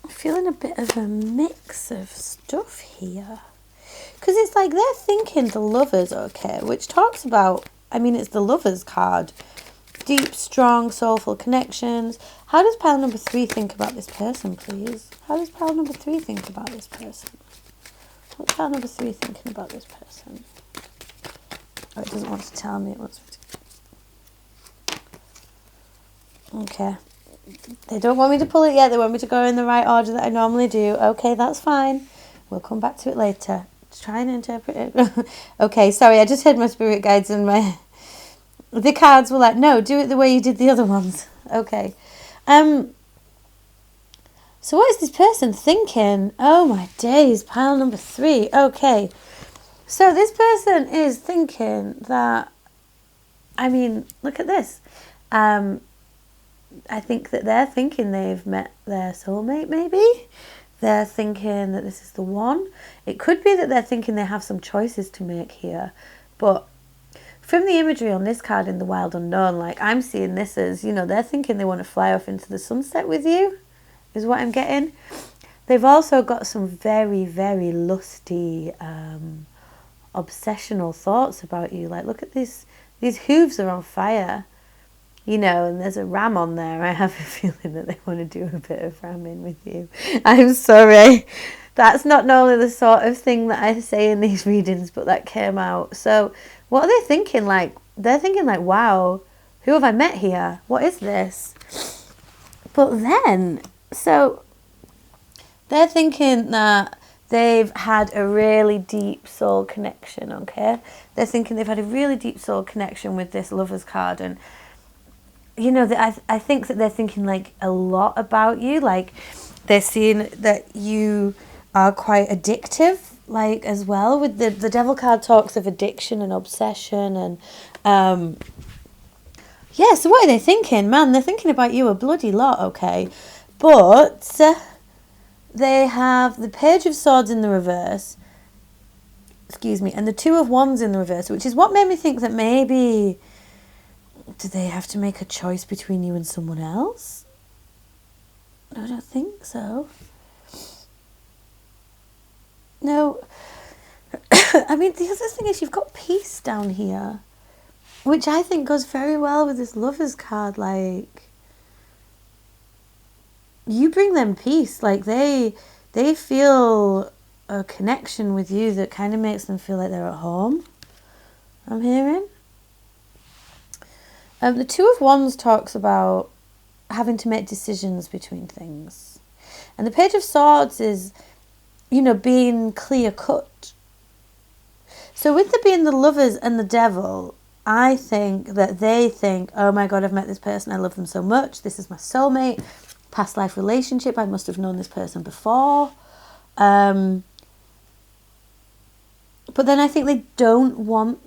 feeling a bit of a mix of stuff here. Because it's like they're thinking the lovers, okay, which talks about, I mean, it's the lovers card. Deep, strong, soulful connections. How does pile number 3 think about this person, please? How does pile number 3 think about this person? What's pile number 3 thinking about this person? Oh, it doesn't want to tell me. It wants me to... Okay. They don't want me to pull it yet. They want me to go in the right order that I normally do. Okay, that's fine. We'll come back to it later. Just try and interpret it. Okay, sorry. I just heard my spirit guides and the cards were like, no, do it the way you did the other ones. Okay. So what is this person thinking? Oh my days, pile number 3. Okay. So this person is thinking that, I mean, look at this. I think that they're thinking they've met their soulmate, maybe. They're thinking that this is the one. It could be that they're thinking they have some choices to make here. But from the imagery on this card in the Wild Unknown, like I'm seeing this as, you know, they're thinking they want to fly off into the sunset with you, is what I'm getting. They've also got some very, very lusty, obsessional thoughts about you. Like, look at this. These hooves are on fire. You know, and there's a ram on there. I have a feeling that they want to do a bit of ramming with you. I'm sorry. That's not normally the sort of thing that I say in these readings, but that came out. So what are they thinking? Like, they're thinking like, wow, who have I met here? What is this? But then, so they're thinking that they've had a really deep soul connection, okay? They're thinking they've had a really deep soul connection with this Lover's card, and you know, I think that they're thinking like a lot about you. Like they're seeing that you are quite addictive, like as well. With the Devil card talks of addiction and obsession and yeah. So what are they thinking? Man, they're thinking about you a bloody lot, okay? But they have the Page of Swords in the reverse. Excuse me, and the Two of Wands in the reverse, which is what made me think that maybe. Do they have to make a choice between you and someone else? No, I don't think so. No. I mean, the other thing is you've got peace down here, which I think goes very well with this Lover's card. Like, you bring them peace. Like, they feel a connection with you that kind of makes them feel like they're at home. I'm hearing. The Two of Wands talks about having to make decisions between things. And the Page of Swords is, you know, being clear cut. So with there being the Lovers and the Devil, I think that they think, oh my God, I've met this person. I love them so much. This is my soulmate. Past life relationship. I must have known this person before. But then I think they don't want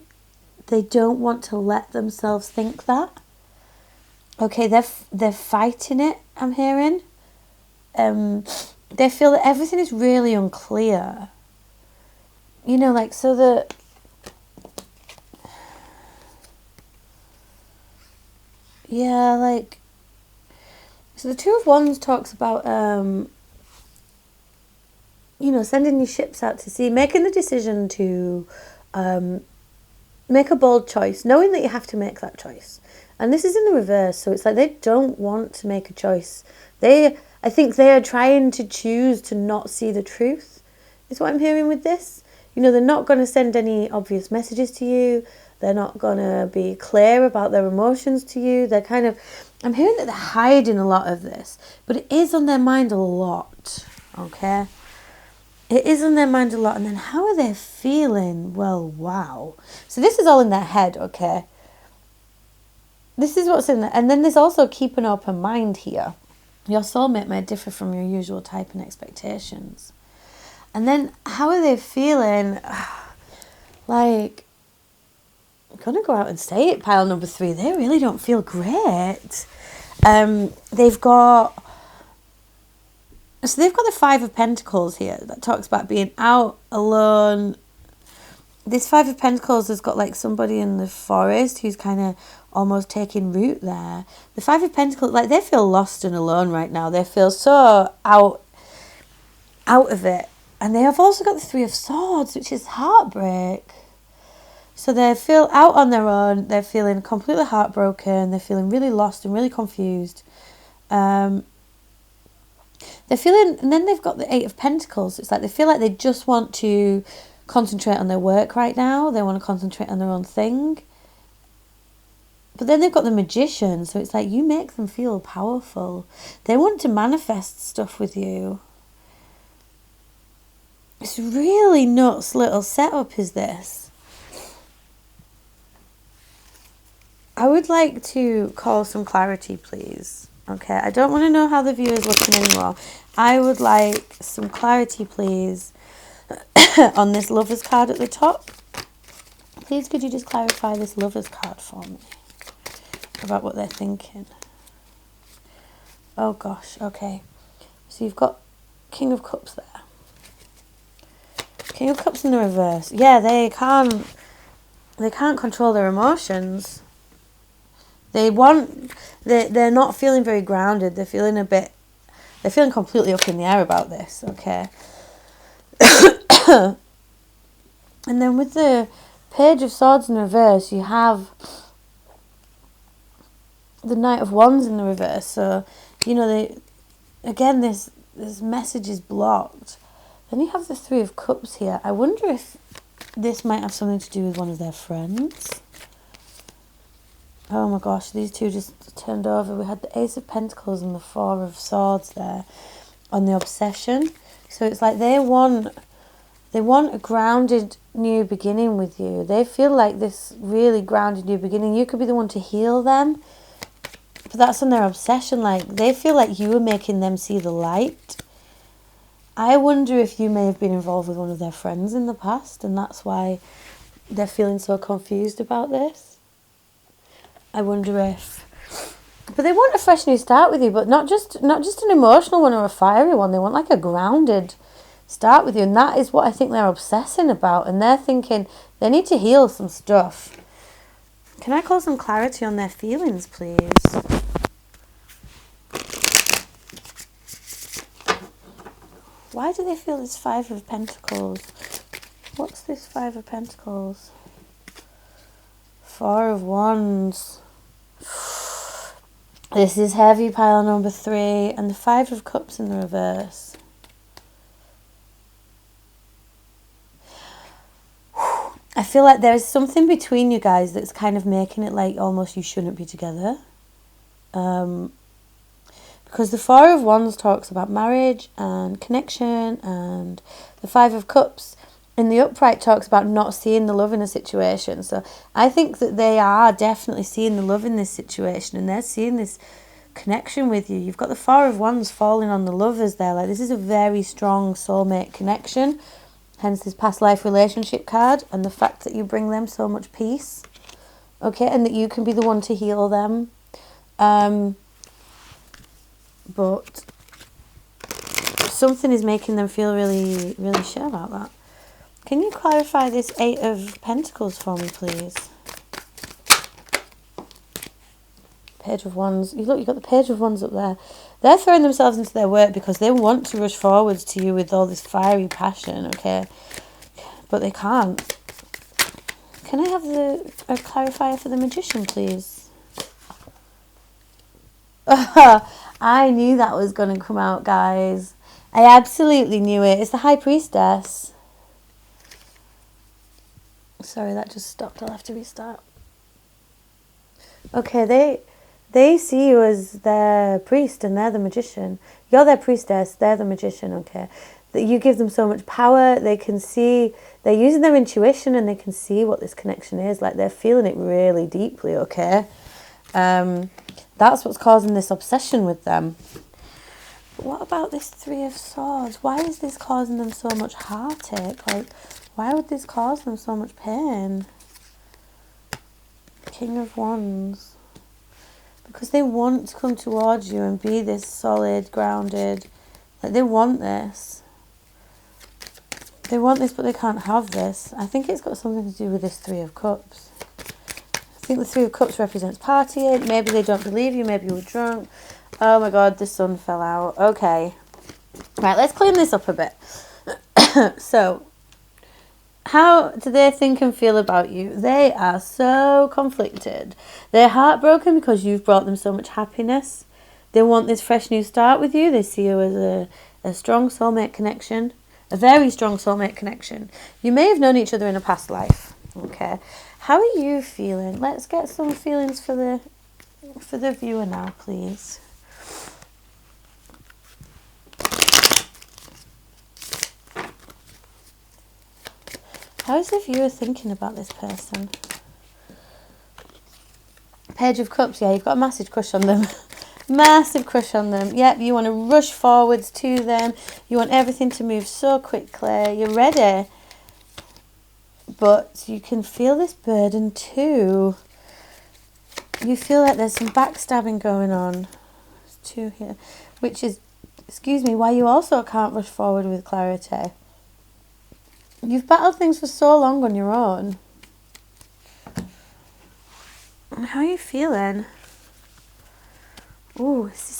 to let themselves think that. Okay, they're fighting it, I'm hearing. They feel that everything is really unclear. You know, like, so that... Yeah, like... So the Two of Wands talks about, you know, sending your ships out to sea, making the decision to... make a bold choice, knowing that you have to make that choice. And this is in the reverse, so it's like they don't want to make a choice. I think they are trying to choose to not see the truth, is what I'm hearing with this. You know, they're not going to send any obvious messages to you. They're not going to be clear about their emotions to you. They're kind of, I'm hearing that they're hiding a lot of this, but it is on their mind a lot, okay? It is on their mind a lot. And then how are they feeling? Well, wow. So this is all in their head, okay? this is what's in there. And then there's also keep an open mind here. Your soulmate may differ from your usual type and expectations. And then how are they feeling? Like, I'm going to go out and say it, pile number 3. They really don't feel great. They've got the 5 of Pentacles here that talks about being out, alone. This 5 of Pentacles has got like somebody in the forest who's kind of almost taking root there. The 5 of Pentacles, like, they feel lost and alone right now. They feel so out of it. And they have also got the 3 of Swords, which is heartbreak. So they feel out on their own. They're feeling completely heartbroken. They're feeling really lost and really confused. They're feeling, and then they've got the 8 of Pentacles. It's like they feel like they just want to concentrate on their work right now. They want to concentrate on their own thing. But then they've got the Magician. So it's like you make them feel powerful. They want to manifest stuff with you. It's really nuts little setup is this. I would like to call some clarity, please. Okay, I don't want to know how the view is looking anymore. I would like some clarity, please, on this Lovers card at the top. Please, could you just clarify this Lovers card for me about what they're thinking? Oh, gosh, okay. So you've got King of Cups there. King of Cups in the reverse. Yeah, they can't control their emotions. They're not feeling very grounded. They're feeling completely up in the air about this, okay? And then with the Page of Swords in reverse, you have the Knight of Wands in the reverse. So, you know, this message is blocked. Then you have the 3 of Cups here. I wonder if this might have something to do with one of their friends. Oh my gosh, these two just turned over. We had the Ace of Pentacles and the 4 of Swords there on the obsession. So it's like they want a grounded new beginning with you. They feel like this really grounded new beginning. You could be the one to heal them. But that's on their obsession. Like, they feel like you are making them see the light. I wonder if you may have been involved with one of their friends in the past, and that's why they're feeling so confused about this. I wonder if... But they want a fresh new start with you, but not just an emotional one or a fiery one. They want like a grounded start with you, and that is what I think they're obsessing about. And they're thinking they need to heal some stuff. Can I call some clarity on their feelings, please? Why do they feel this 5 of Pentacles? What's this 5 of Pentacles? 4 of Wands. This is heavy, pile number 3. And the 5 of Cups in the reverse. I feel like there's something between you guys that's kind of making it like almost you shouldn't be together. Because the 4 of Wands talks about marriage and connection, and the 5 of Cups in the upright talks about not seeing the love in a situation. So I think that they are definitely seeing the love in this situation, and they're seeing this connection with you. You've got the 4 of Wands falling on the lovers there. Like, this is a very strong soulmate connection. Hence this past life relationship card, and the fact that you bring them so much peace. Okay, and that you can be the one to heal them. But something is making them feel really, really sure about that. Can you clarify this 8 of Pentacles for me, please? Page of Wands. You've got the Page of Wands up there. They're throwing themselves into their work because they want to rush forwards to you with all this fiery passion, okay? But they can't. Can I have a clarifier for the Magician, please? I knew that was going to come out, guys. I absolutely knew it. It's the High Priestess. Sorry, that just stopped. I'll have to restart. Okay, they see you as their priest and they're the magician. You're their priestess, they're the magician, okay? That you give them so much power. They can see, they're using their intuition and they can see what this connection is. Like, they're feeling it really deeply, okay? That's what's causing this obsession with them. But what about this Three of Swords? Why is this causing them so much heartache? Like, why would this cause them so much pain? King of Wands. Because they want to come towards you and be this solid, grounded. Like, they want this. They want this, but they can't have this. I think it's got something to do with this Three of Cups. I think the Three of Cups represents partying. Maybe they don't believe you. Maybe you were drunk. Oh my God, the sun fell out. Okay. Right, let's clean this up a bit. So, how do they think and feel about you? They are so conflicted. They're heartbroken because you've brought them so much happiness. They want this fresh new start with you. They see you as a strong soulmate connection. A very strong soulmate connection. You may have known each other in a past life. Okay. How are you feeling? Let's get some feelings for the viewer now, please. How is the viewer thinking about this person? Page of Cups, yeah, you've got a massive crush on them. Massive crush on them. Yep, you want to rush forwards to them. You want everything to move so quickly. You're ready. But you can feel this burden too. You feel like there's some backstabbing going on. There's two here. Which is, excuse me, why you also can't rush forward with clarity. You've battled things for so long on your own. How are you feeling? Ooh, this is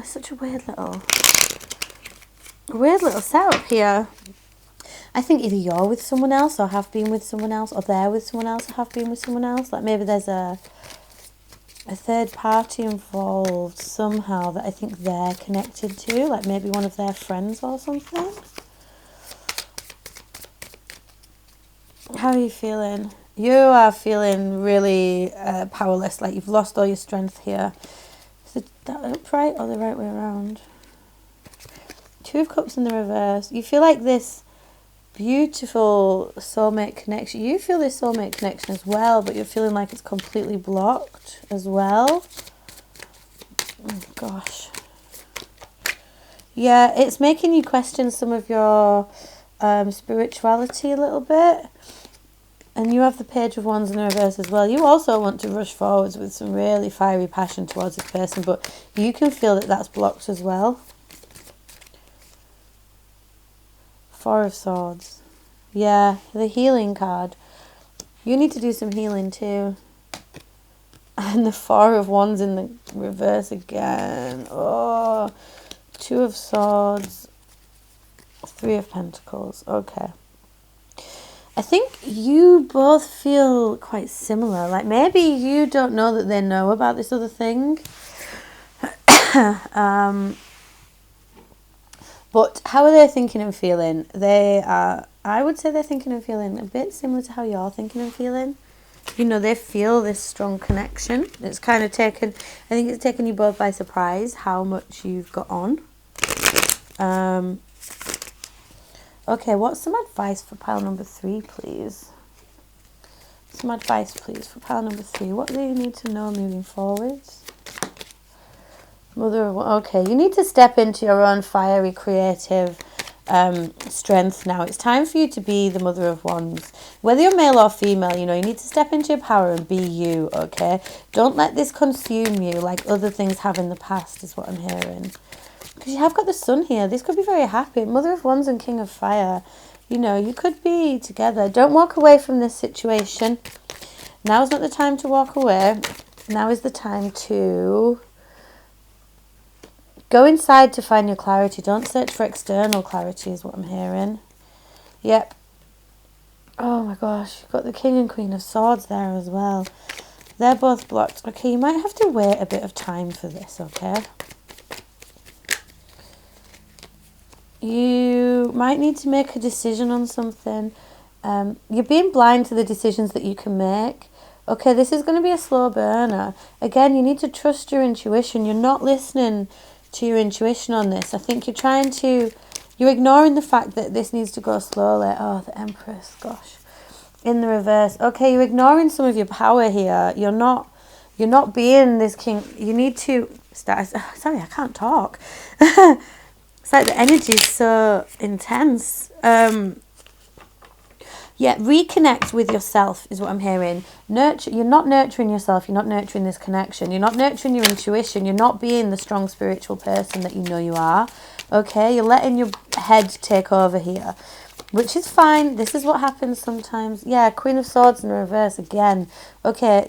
such a weird little setup here. I think either you're with someone else or have been with someone else, or they're with someone else or have been with someone else. Like maybe there's a third party involved somehow that I think they're connected to, like maybe one of their friends or something. How are you feeling? You are feeling really powerless, like you've lost all your strength here. Is that upright or the right way around? Two of Cups in the reverse. You feel like this beautiful soulmate connection. You feel this soulmate connection as well, but you're feeling like it's completely blocked as well. Oh gosh. Yeah, it's making you question some of your spirituality a little bit. And you have the Page of Wands in the reverse as well. You also want to rush forwards with some really fiery passion towards this person, but you can feel that that's blocked as well. Four of Swords. Yeah, the healing card. You need to do some healing too. And the Four of Wands in the reverse again. Oh, Two of Swords. Three of Pentacles. Okay. I think you both feel quite similar. Like maybe you don't know that they know about this other thing. But how are they thinking and feeling? I would say they're thinking and feeling a bit similar to how you're thinking and feeling. You know, they feel this strong connection. It's kind of I think it's taken you both by surprise how much you've got on. Okay, what's some advice for pile number 3, please? Some advice, please, for pile number 3. What do you need to know moving forwards? Okay, you need to step into your own fiery, creative strength now. It's time for you to be the Mother of Wands. Whether you're male or female, you know, you need to step into your power and be you, okay? Don't let this consume you like other things have in the past, is what I'm hearing. Because you have got the Sun here. This could be very happy. Mother of Wands and King of Fire. You know, you could be together. Don't walk away from this situation. Now is not the time to walk away. Now is the time to go inside to find your clarity. Don't search for external clarity is what I'm hearing. Yep. Oh my gosh. You've got the King and Queen of Swords there as well. They're both blocked. Okay, you might have to wait a bit of time for this, okay? You might need to make a decision on something. You're being blind to the decisions that you can make. Okay, this is going to be a slow burner. Again, you need to trust your intuition. You're not listening to your intuition on this. I think you're ignoring the fact that this needs to go slowly. Oh, the Empress, gosh. In the reverse. Okay, you're ignoring some of your power here. You're not You're not being this king. You need to start. Sorry, I can't talk. It's like the energy is so intense. Yeah, reconnect with yourself is what I'm hearing. Nurture. You're not nurturing yourself. You're not nurturing this connection. You're not nurturing your intuition. You're not being the strong spiritual person that you know you are. Okay, you're letting your head take over here, which is fine. This is what happens sometimes. Yeah, Queen of Swords in reverse again. Okay,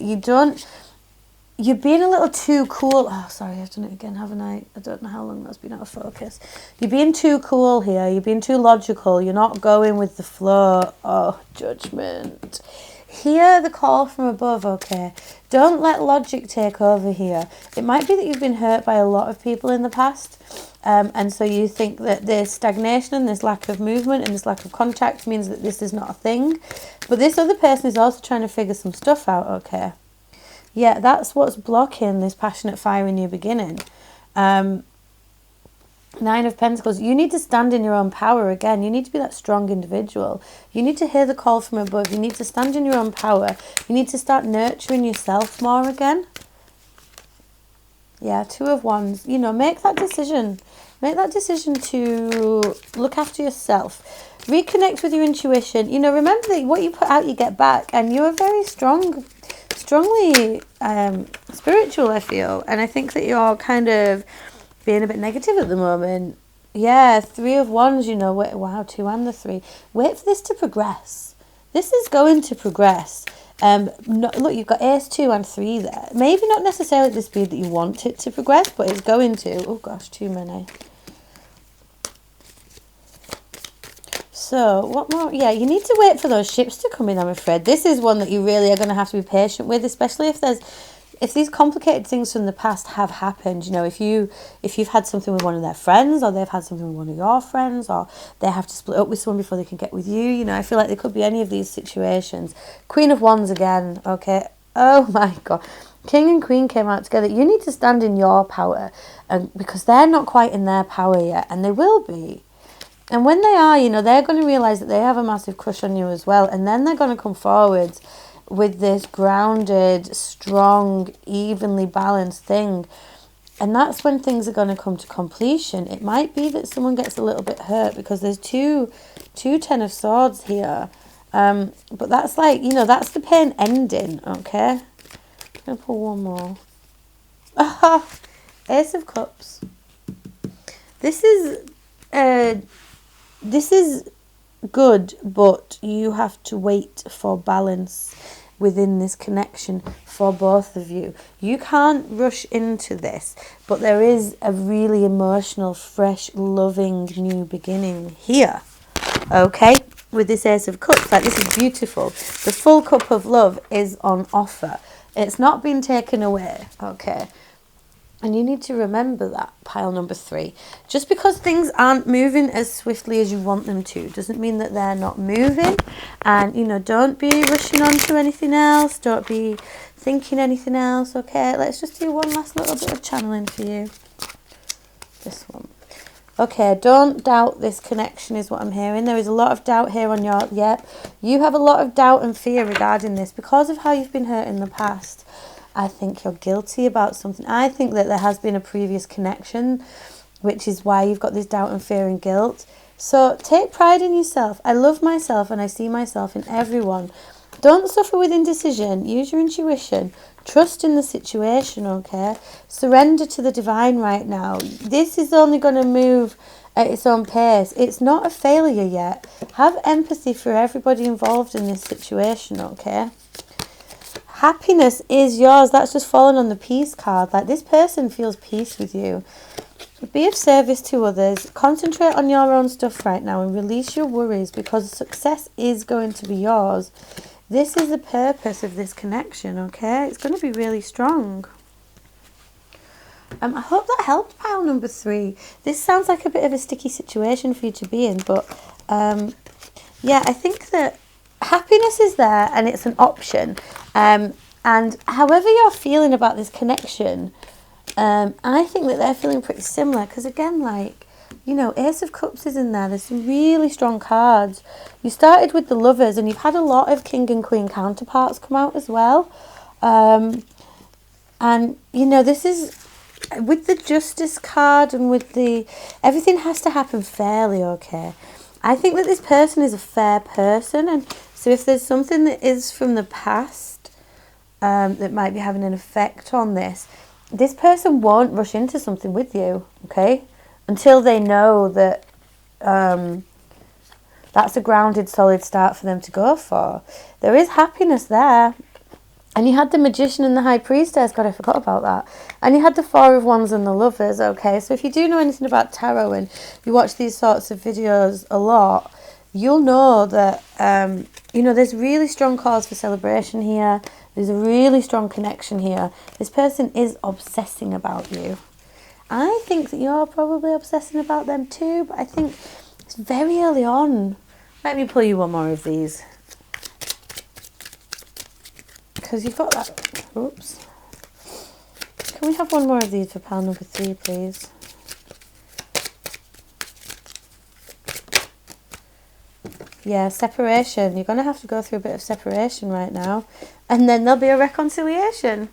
you're being a little too cool. Oh, sorry, I've done it again, haven't I? I don't know how long that's been out of focus. You're being too cool here. You're being too logical. You're not going with the flow. Oh, judgment. Hear the call from above, okay? Don't let logic take over here. It might be that you've been hurt by a lot of people in the past. And so you think that this stagnation and this lack of movement and this lack of contact means that this is not a thing. But this other person is also trying to figure some stuff out, okay? Yeah, that's what's blocking this passionate fire in you beginning. 9 of Pentacles. You need to stand in your own power again. You need to be that strong individual. You need to hear the call from above. You need to stand in your own power. You need to start nurturing yourself more again. Yeah, 2 of Wands. You know, make that decision. Make that decision to look after yourself. Reconnect with your intuition. You know, remember that what you put out, you get back. And you're very strongly spiritual, I feel. And I think that you're kind of being a bit negative at the moment. Yeah, 3 of Wands, you know. Wow, 2 and the 3. Wait for this to progress. This is going to progress. Look, you've got Ace 2 and 3 there. Maybe not necessarily at the speed that you want it to progress, but it's going to. Oh gosh, too many. So, what more? Yeah, you need to wait for those ships to come in, I'm afraid. This is one that you really are going to have to be patient with, especially if these complicated things from the past have happened. You know, if you've had something with one of their friends, or they've had something with one of your friends, or they have to split up with someone before they can get with you. You know, I feel like there could be any of these situations. Queen of Wands again, okay. Oh my God. King and Queen came out together. You need to stand in your power, because they're not quite in their power yet, and they will be. And when they are, you know, they're going to realise that they have a massive crush on you as well. And then they're going to come forward with this grounded, strong, evenly balanced thing. And that's when things are going to come to completion. It might be that someone gets a little bit hurt because there's two 10 of Swords here. But that's like, you know, that's the pain ending, okay? I'm going to pull one more. Ace of Cups. This is good, but you have to wait for balance within this connection for both of you. You can't rush into this, but there is a really emotional, fresh, loving new beginning here. Okay, with this Ace of Cups, like, this is beautiful. The full cup of love is on offer. It's not been taken away, okay? And you need to remember that, pile number 3. Just because things aren't moving as swiftly as you want them to doesn't mean that they're not moving. And, you know, don't be rushing on to anything else. Don't be thinking anything else, okay? Let's just do one last little bit of channeling for you. This one. Okay, don't doubt this connection is what I'm hearing. There is a lot of doubt here on your... Yep, you have a lot of doubt and fear regarding this because of how you've been hurt in the past. I think you're guilty about something. I think that there has been a previous connection, which is why you've got this doubt and fear and guilt. So take pride in yourself. I love myself and I see myself in everyone. Don't suffer with indecision. Use your intuition. Trust in the situation, okay? Surrender to the divine right now. This is only going to move at its own pace. It's not a failure yet. Have empathy for everybody involved in this situation, okay? Happiness is yours. That's just fallen on the peace card. Like, this person feels peace with you. Be of service to others. Concentrate on your own stuff right now and release your worries, because success is going to be yours. This is the purpose of this connection, okay? It's going to be really strong. I hope that helped, pile number 3. This sounds like a bit of a sticky situation for you to be in, but yeah, I think that happiness is there and it's an option. And however you're feeling about this connection, I think that they're feeling pretty similar, because again, like, you know, Ace of Cups is in there. There's some really strong cards. You started with the Lovers and you've had a lot of King and Queen counterparts come out as well. And, you know, this is with the Justice card and with the... everything has to happen fairly, okay? I think that this person is a fair person. And so if there's something that is from the past that might be having an effect on this person won't rush into something with you, okay? Until they know that that's a grounded, solid start for them to go for. There is happiness there. And you had the Magician and the High Priestess. God, I forgot about that. And you had the Four of Wands and the Lovers, okay? So if you do know anything about tarot and you watch these sorts of videos a lot, you'll know that, you know, there's really strong cause for celebration here. There's a really strong connection here. This person is obsessing about you. I think that you're probably obsessing about them too, but I think it's very early on. Let me pull you one more of these. Because you've got that. Oops. Can we have one more of these for pile number 3, please? Yeah, separation. You're going to have to go through a bit of separation right now. And then there'll be a reconciliation.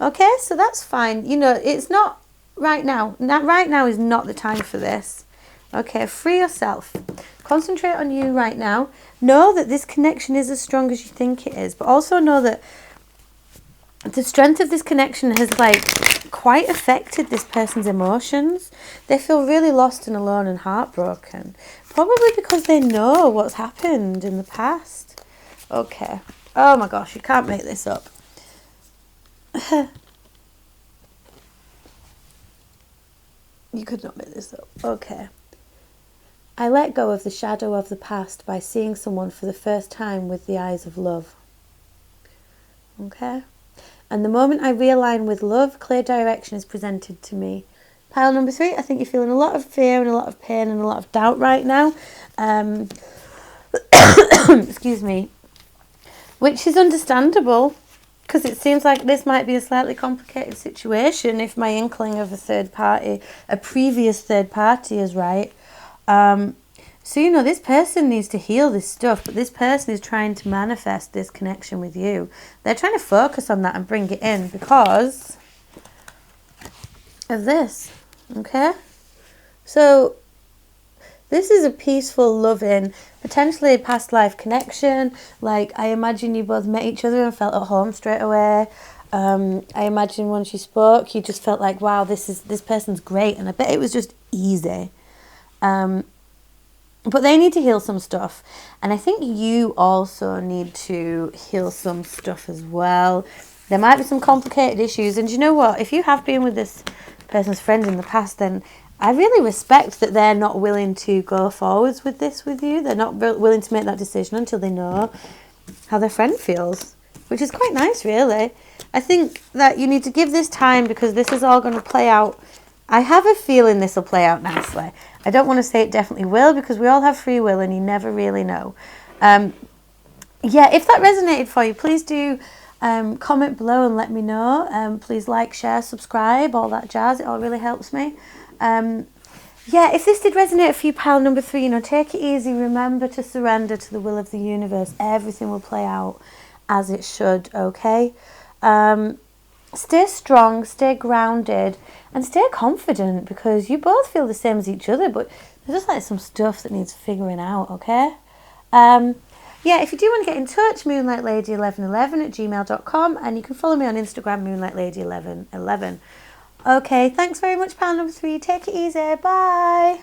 Okay, so that's fine. You know, it's not right now. Right now is not the time for this. Okay, free yourself. Concentrate on you right now. Know that this connection is as strong as you think it is. But also know that the strength of this connection has, like, quite affected this person's emotions. They feel really lost and alone and heartbroken. Probably because they know what's happened in the past. Okay. Oh my gosh, you can't make this up. You could not make this up. Okay. I let go of the shadow of the past by seeing someone for the first time with the eyes of love. Okay? And the moment I realign with love, clear direction is presented to me. Pile number 3, I think you're feeling a lot of fear and a lot of pain and a lot of doubt right now. Excuse me. Which is understandable, because it seems like this might be a slightly complicated situation if my inkling of a third party, a previous third party is right. So, you know, this person needs to heal this stuff, but this person is trying to manifest this connection with you. They're trying to focus on that and bring it in because of this, okay? So, this is a peaceful, loving, potentially a past life connection. Like, I imagine you both met each other and felt at home straight away. I imagine once you spoke, you just felt like, wow, this person's great. And I bet it was just easy. But they need to heal some stuff. And I think you also need to heal some stuff as well. There might be some complicated issues. And you know what? If you have been with this person's friend in the past, then I really respect that they're not willing to go forwards with this with you. They're not willing to make that decision until they know how their friend feels, which is quite nice, really. I think that you need to give this time because this is all going to play out. I have a feeling this will play out nicely. I don't want to say it definitely will because we all have free will and you never really know. Yeah, if that resonated for you, please do comment below and let me know. Please like, share, subscribe, all that jazz. It all really helps me. Yeah, if this did resonate for you, pile number 3, you know, take it easy. Remember to surrender to the will of the universe. Everything will play out as it should, okay? Stay strong, stay grounded, and stay confident because you both feel the same as each other, but there's just like some stuff that needs figuring out, okay? Yeah, if you do want to get in touch, moonlightlady1111@gmail.com, and you can follow me on Instagram, moonlightlady1111. Okay, thanks very much, pal number 3. Take it easy. Bye.